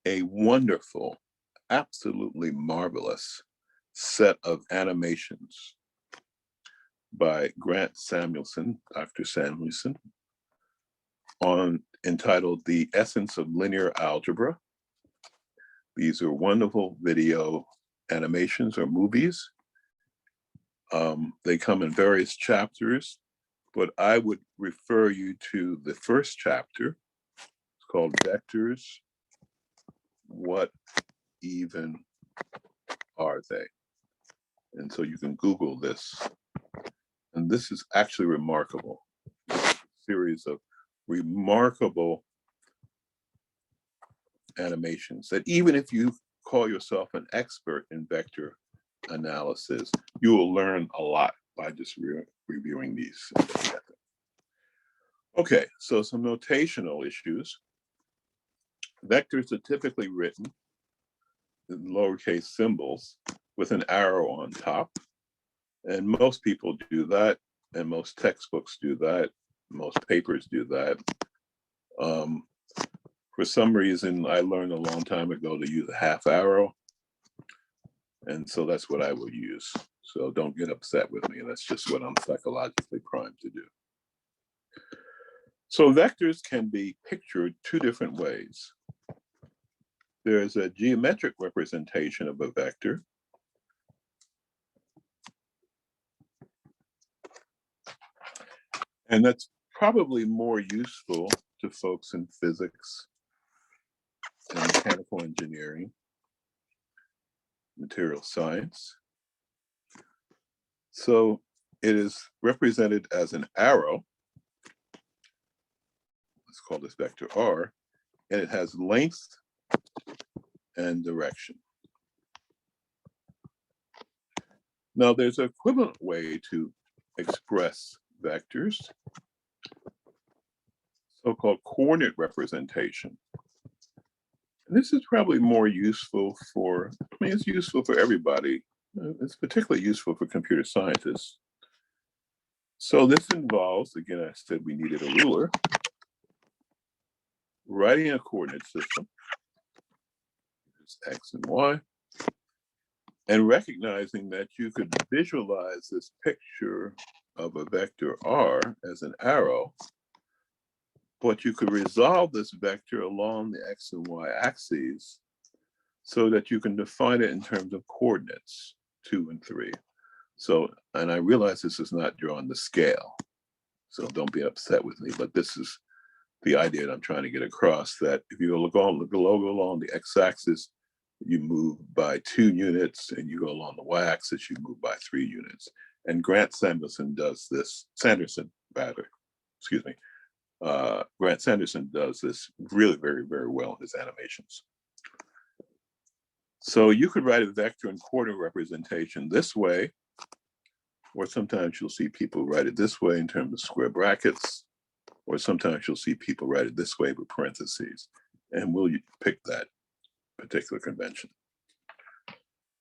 a wonderful, absolutely marvelous set of animations by Grant Samuelson, Dr. Samuelson, entitled The Essence of Linear Algebra. These are wonderful video animations or movies. They come in various chapters, but I would refer you to the first chapter. It's called Vectors. What even are they? And so you can Google this. And this is actually remarkable. A series of remarkable animations that even if you call yourself an expert in vector analysis, you will learn a lot by just reviewing these. Okay, so some notational issues. Vectors are typically written in lowercase symbols with an arrow on top. And most people do that, and most textbooks do that, most papers do that. For some reason, I learned a long time ago to use a half arrow. And so that's what I will use. So don't get upset with me. That's just what I'm psychologically primed to do. So vectors can be pictured two different ways. There's a geometric representation of a vector. And that's probably more useful to folks in physics and mechanical engineering, material science. So it is represented as an arrow. Let's call this vector R, and it has length and direction. Now there's an equivalent way to express vectors, so-called coordinate representation. And this is probably more useful for, I mean, it's useful for everybody. It's particularly useful for computer scientists. So this involves, again, I said we needed a ruler, writing a coordinate system, X and Y, and recognizing that you could visualize this picture of a vector R as an arrow, but you could resolve this vector along the X and Y axes so that you can define it in terms of coordinates 2 and 3. So, and I realize this is not drawn to scale, so don't be upset with me, but this is the idea that I'm trying to get across, that if you look along the X-axis, you move by 2 units, and you go along the Y-axis, you move by 3 units. And Grant Sanderson does this, Grant Sanderson does this really very, very well in his animations. So you could write a vector and coordinate representation this way, or sometimes you'll see people write it this way in terms of square brackets, or sometimes you'll see people write it this way with parentheses, and we'll pick that particular convention.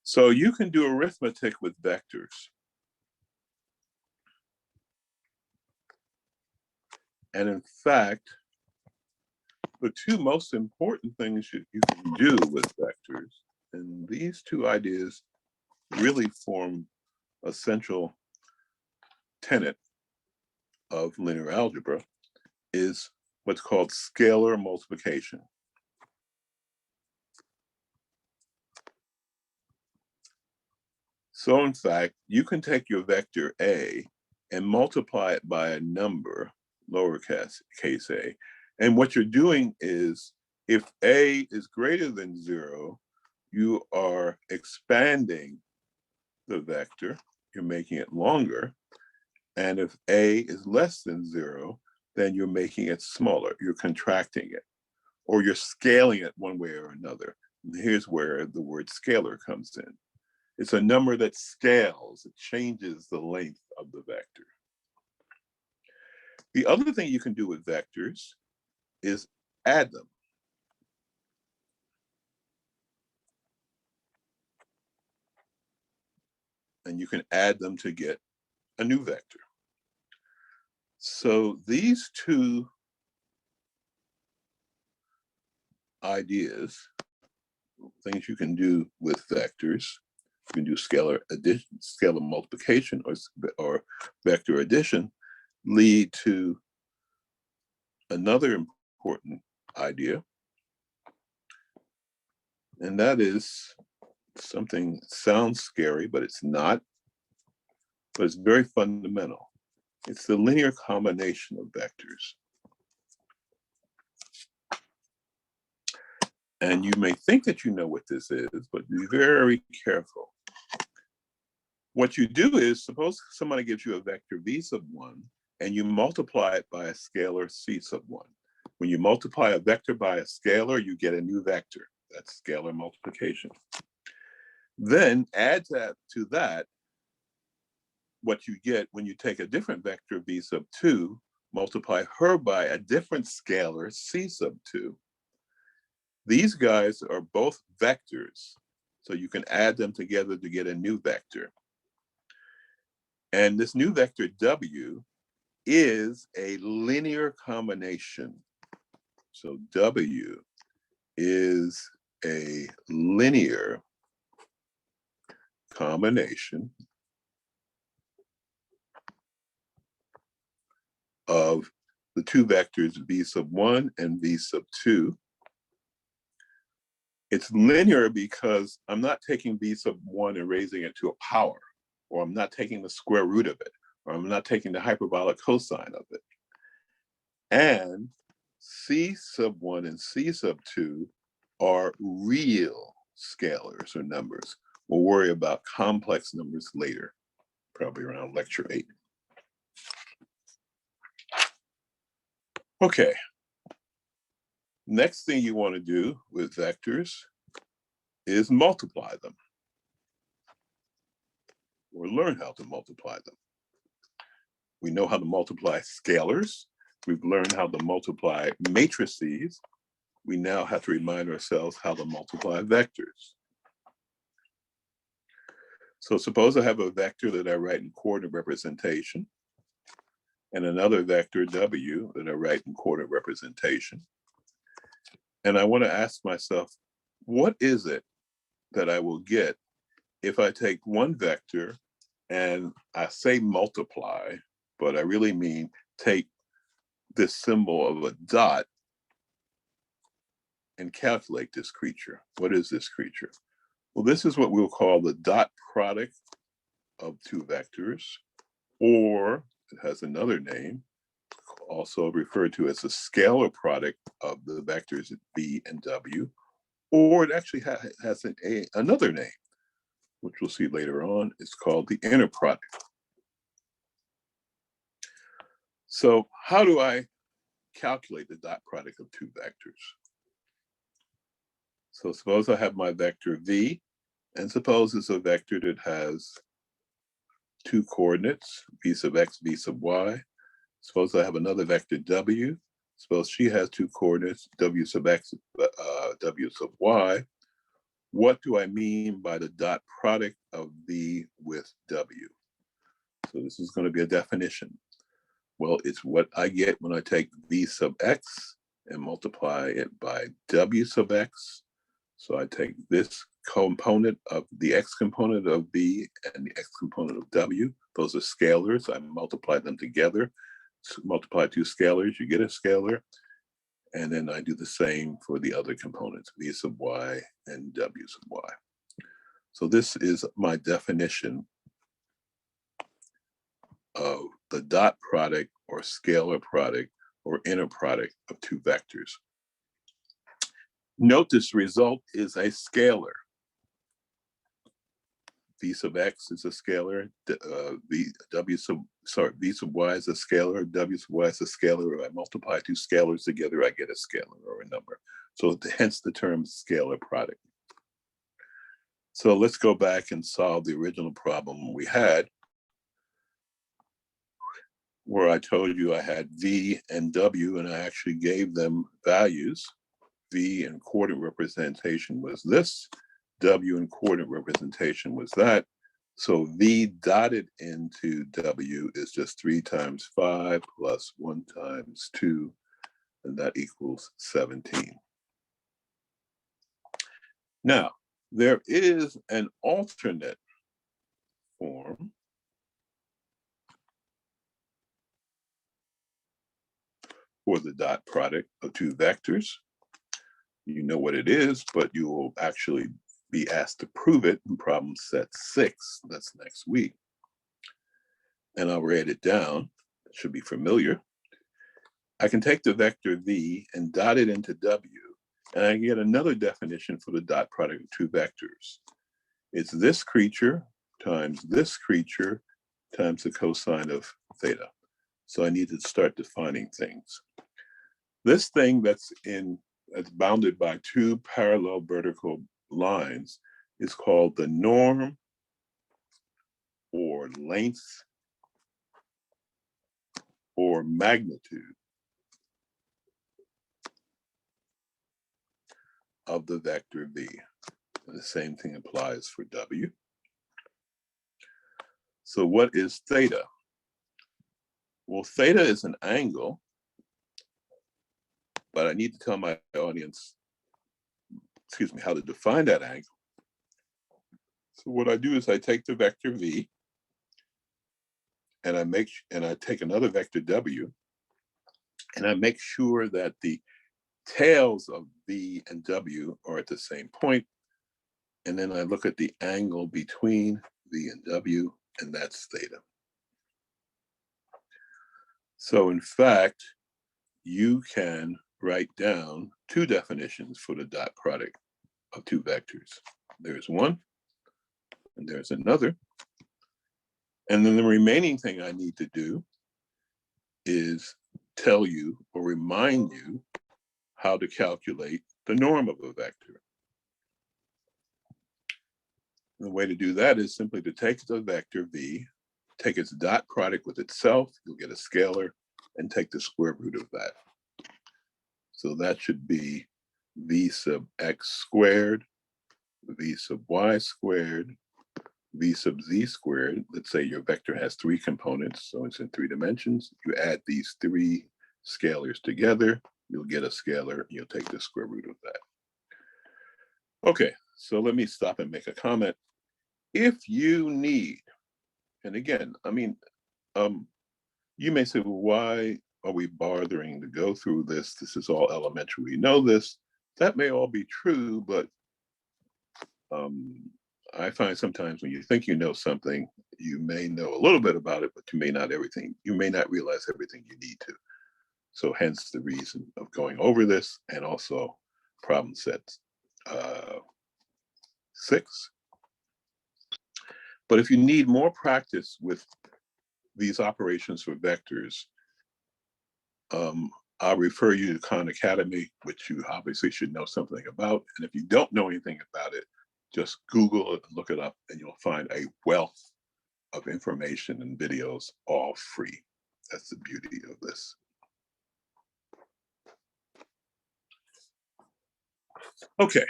So you can do arithmetic with vectors. And in fact, the two most important things you can do with vectors, and these two ideas really form a central tenet of linear algebra, is what's called scalar multiplication. So in fact, you can take your vector A and multiply it by a number, lowercase a, and what you're doing is, if A is greater than 0, you are expanding the vector, you're making it longer, and if A is less than 0, then you're making it smaller, you're contracting it, or you're scaling it one way or another. And here's where the word scalar comes in. It's a number that scales, it changes the length of the vector. The other thing you can do with vectors is add them. And you can add them to get a new vector. So these two ideas, things you can do with vectors, you can do scalar addition, scalar multiplication, or vector addition, lead to another important idea. And that is something that sounds scary, but it's not, but it's very fundamental. It's the linear combination of vectors. And you may think that you know what this is, but be very careful. What you do is, suppose somebody gives you a vector v sub 1, and you multiply it by a scalar c sub 1. When you multiply a vector by a scalar, you get a new vector. That's scalar multiplication. Then add to that what you get when you take a different vector v sub 2, multiply her by a different scalar c sub 2. These guys are both vectors, so you can add them together to get a new vector. And this new vector w is a linear combination. So w is a linear combination of the two vectors v sub 1 and v sub 2. It's linear because I'm not taking v sub 1 and raising it to a power, or I'm not taking the square root of it, or I'm not taking the hyperbolic cosine of it. And c sub 1 and c sub 2 are real scalars or numbers. We'll worry about complex numbers later, probably around lecture 8. Okay. Next thing you want to do with vectors is multiply them, or learn how to multiply them. We know how to multiply scalars. We've learned how to multiply matrices. We now have to remind ourselves how to multiply vectors. So suppose I have a vector that I write in coordinate representation, and another vector w that I write in coordinate representation. And I want to ask myself, what is it that I will get if I take one vector and I say multiply, but I really mean take this symbol of a dot and calculate this creature? What is this creature? Well, this is what we'll call the dot product of two vectors, or it has another name, also referred to as the scalar product of the vectors v and w, or it actually has another name, which we'll see later on. It's called the inner product. So how do I calculate the dot product of two vectors? So suppose I have my vector v, and suppose it's a vector that has two coordinates, v sub x, v sub y. Suppose I have another vector w. Suppose she has two coordinates, w sub x, w sub y. What do I mean by the dot product of v with w? So this is going to be a definition. Well, it's what I get when I take v sub x and multiply it by w sub x. So I take this component of the x component of v and the x component of w. Those are scalars. I multiply them together. Multiply two scalars, you get a scalar. And then I do the same for the other components, v sub y and w sub y. So this is my definition of the dot product or scalar product or inner product of two vectors. Note this result is a scalar. V sub x is a scalar, v sub y is a scalar, w sub y is a scalar. If I multiply two scalars together, I get a scalar or a number. So hence the term scalar product. So let's go back and solve the original problem we had, where I told you I had V and W, and I actually gave them values. V in coordinate representation was this, W in coordinate representation was that. So V dotted into W is just 3 times 5 plus 1 times 2, and that equals 17. Now, there is an alternate form for the dot product of two vectors. You know what it is, but you will actually be asked to prove it in problem set 6. That's next week. And I'll write it down. It should be familiar. I can take the vector V and dot it into W, and I get another definition for the dot product of two vectors. It's this creature times this creature times the cosine of theta. So I need to start defining things. This thing that's bounded by two parallel vertical lines is called the norm or length or magnitude of the vector V. And the same thing applies for W. So what is theta? Well, theta is an angle, but I need to tell my audience, how to define that angle. So what I do is I take the vector V and I take another vector W, and I make sure that the tails of V and W are at the same point. And then I look at the angle between V and W, and that's theta. So in fact, you can write down two definitions for the dot product of two vectors. There's one, and there's another. And then the remaining thing I need to do is tell you or remind you how to calculate the norm of a vector. And the way to do that is simply to take the vector V, take its dot product with itself, you'll get a scalar, and take the square root of that. So that should be V sub x squared, V sub y squared, V sub z squared. Let's say your vector has 3 components, so it's in 3 dimensions. You add these 3 scalars together, you'll get a scalar, you'll take the square root of that. Okay, so let me stop and make a comment. If you need, and again, you may say, well, why are we bothering to go through this? This is all elementary, we know this. That may all be true, but I find sometimes when you think you know something, you may know a little bit about it, but you may not realize everything you need to. So hence the reason of going over this, and also problem set 6. But if you need more practice with these operations for vectors, I'll refer you to Khan Academy, which you obviously should know something about. And if you don't know anything about it, just Google it, look it up, and you'll find a wealth of information and videos, all free. That's the beauty of this. Okay.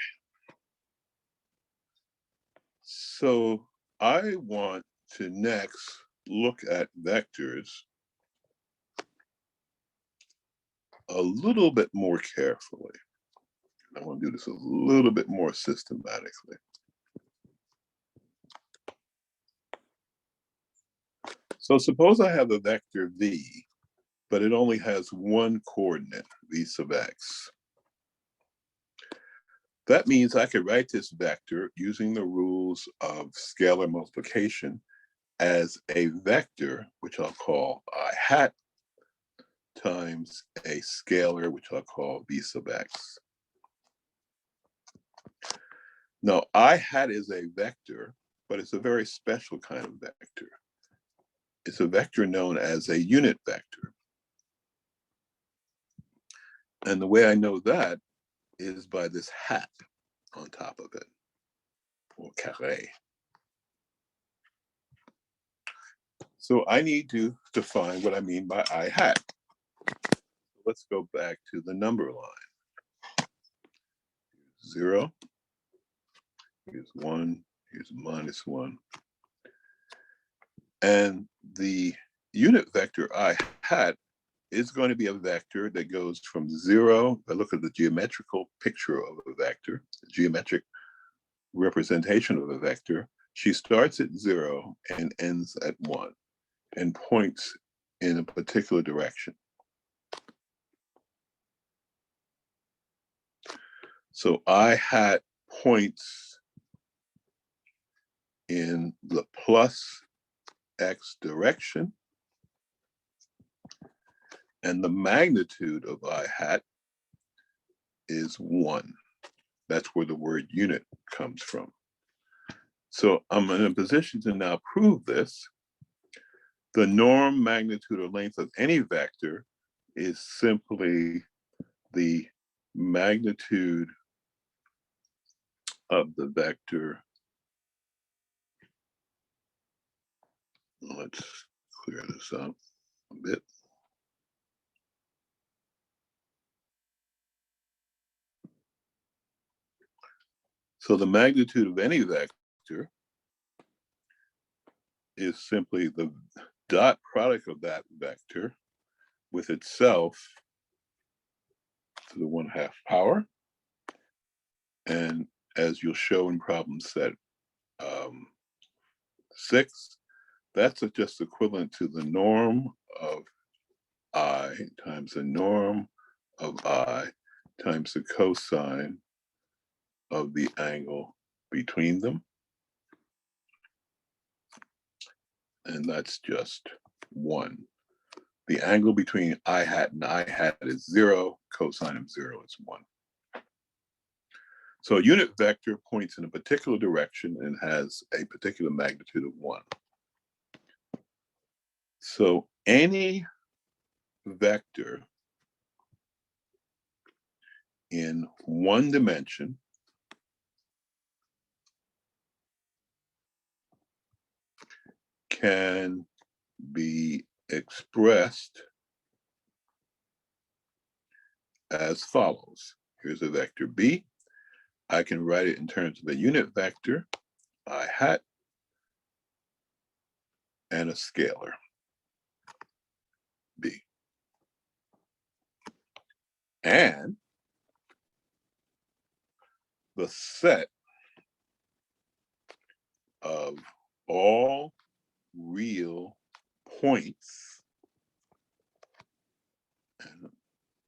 So I want to next look at vectors a little bit more carefully. I want to do this a little bit more systematically. So suppose I have a vector V, but it only has one coordinate, V sub x. That means I could write this vector using the rules of scalar multiplication as a vector, which I'll call I hat, times a scalar, which I'll call V sub x. Now, I hat is a vector, but it's a very special kind of vector. It's a vector known as a unit vector. And the way I know that is by this hat on top of it. or carré. So I need to define what I mean by I hat. Let's go back to the number line. 0, here's 1, here's -1. And the unit vector I hat is going to be a vector that goes from 0. If I look at the geometrical picture of a vector, the geometric representation of a vector, she starts at 0 and ends at 1 and points in a particular direction. So I hat points in the plus x direction, and the magnitude of I hat is 1. That's where the word unit comes from. So I'm in a position to now prove this. The norm, magnitude, or length of any vector is simply the magnitude of the vector. Let's clear this up a bit. So the magnitude of any vector is simply the dot product of that vector with itself to the 1/2 power. And as you'll show in problem set 6, that's just equivalent to the norm of I times the norm of I times the cosine of the angle between them. And that's just 1. The angle between I hat and I hat is 0, cosine of 0 is 1. So a unit vector points in a particular direction and has a particular magnitude of 1. So any vector in one dimension can be expressed as follows. Here's a vector B. I can write it in terms of a unit vector, I hat, and a scalar, B. And the set of all real points, and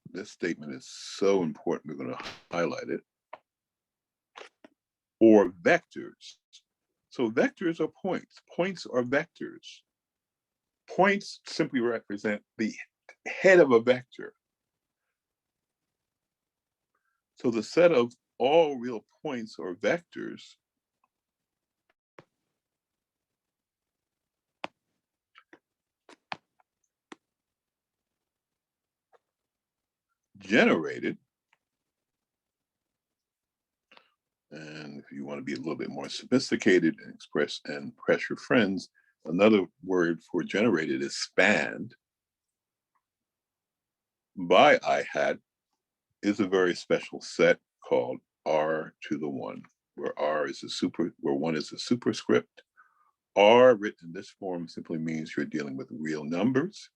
this statement is so important, we're going to highlight it, or vectors. So vectors are points. Points are vectors. Points simply represent the head of a vector. So the set of all real points or vectors generated, and if you want to be a little bit more sophisticated and express and press your friends, another word for generated is spanned by I hat is a very special set called R to the 1, where R is where 1 is a superscript. R written in this form simply means you're dealing with real numbers.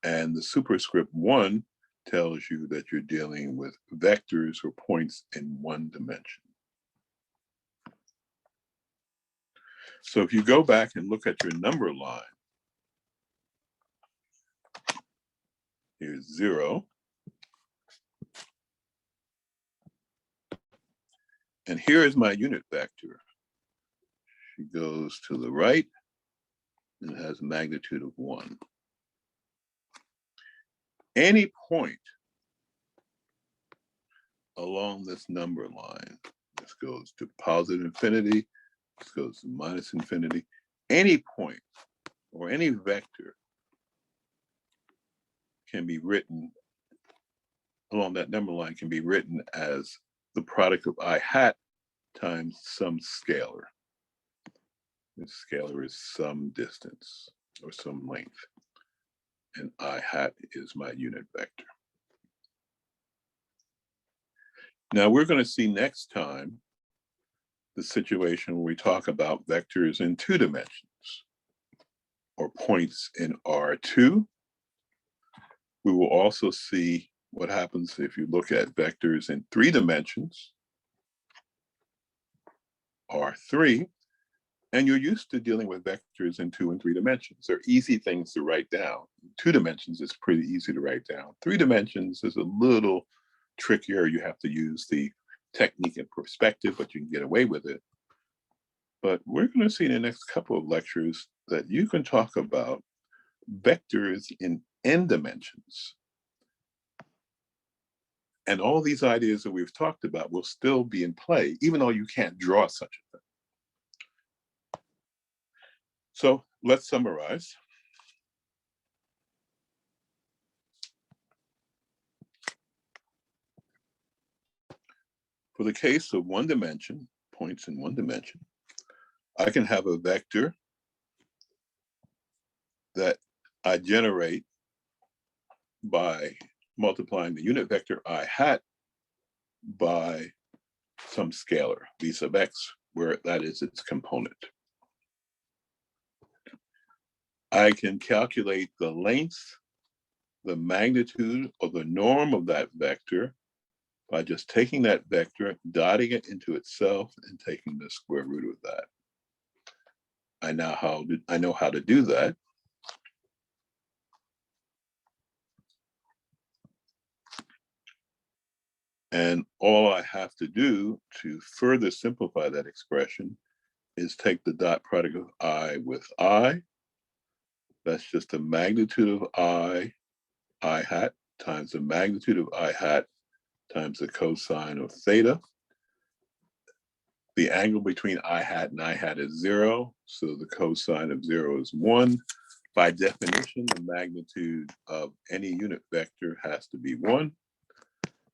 And the superscript 1 tells you that you're dealing with vectors or points in one dimension. So if you go back and look at your number line, here's 0. And here is my unit vector. She goes to the right and has a magnitude of 1. Any point along this number line, this goes to positive infinity, this goes to minus infinity, any point or any vector can be written along that number line, can be written as the product of I hat times some scalar. The scalar is some distance or some length, and I hat is my unit vector. Now we're going to see next time the situation where we talk about vectors in 2 dimensions or points in R2. We will also see what happens if you look at vectors in 3 dimensions, R3, and you're used to dealing with vectors in 2 and 3 dimensions. They're easy things to write down. 2 dimensions is pretty easy to write down. 3 dimensions is a little trickier. You have to use the technique and perspective, but you can get away with it. But we're going to see in the next couple of lectures that you can talk about vectors in n dimensions. And all these ideas that we've talked about will still be in play, even though you can't draw such a thing. So let's summarize. For the case of 1 dimension, points in 1 dimension, I can have a vector that I generate by multiplying the unit vector I hat by some scalar, v sub x, where that is its component. I can calculate the length, the magnitude, or the norm of that vector by just taking that vector, dotting it into itself, and taking the square root of that. I know how to do that. And all I have to do to further simplify that expression is take the dot product of I with I. That's just the magnitude of I hat, times the magnitude of I hat times the cosine of theta. The angle between I hat and I hat is 0, so the cosine of 0 is 1. By definition, the magnitude of any unit vector has to be 1.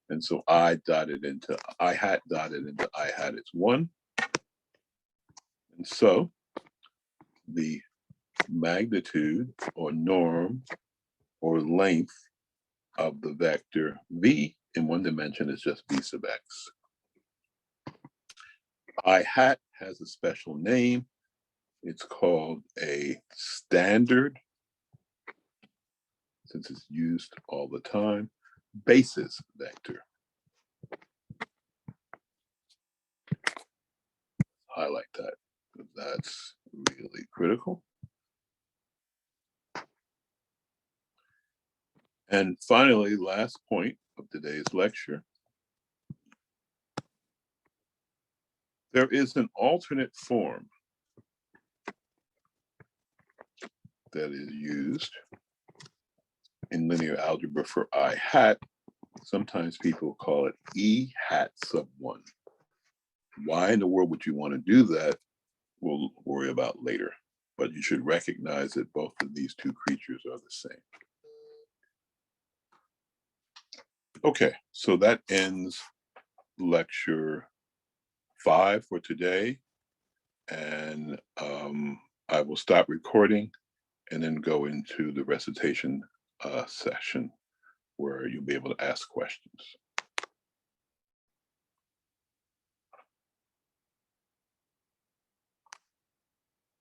And so I hat dotted into I hat is 1. And so the magnitude or norm or length of the vector v in 1 dimension is just v sub x. I hat has a special name. It's called a standard, since it's used all the time, basis vector. Highlight that. That's really critical. And finally, last point of today's lecture. There is an alternate form that is used in linear algebra for I hat. Sometimes people call it E hat sub 1. Why in the world would you want to do that? We'll worry about later. But you should recognize that both of these two creatures are the same. Okay, so that ends lecture 5 for today. And I will stop recording and then go into the recitation session where you'll be able to ask questions.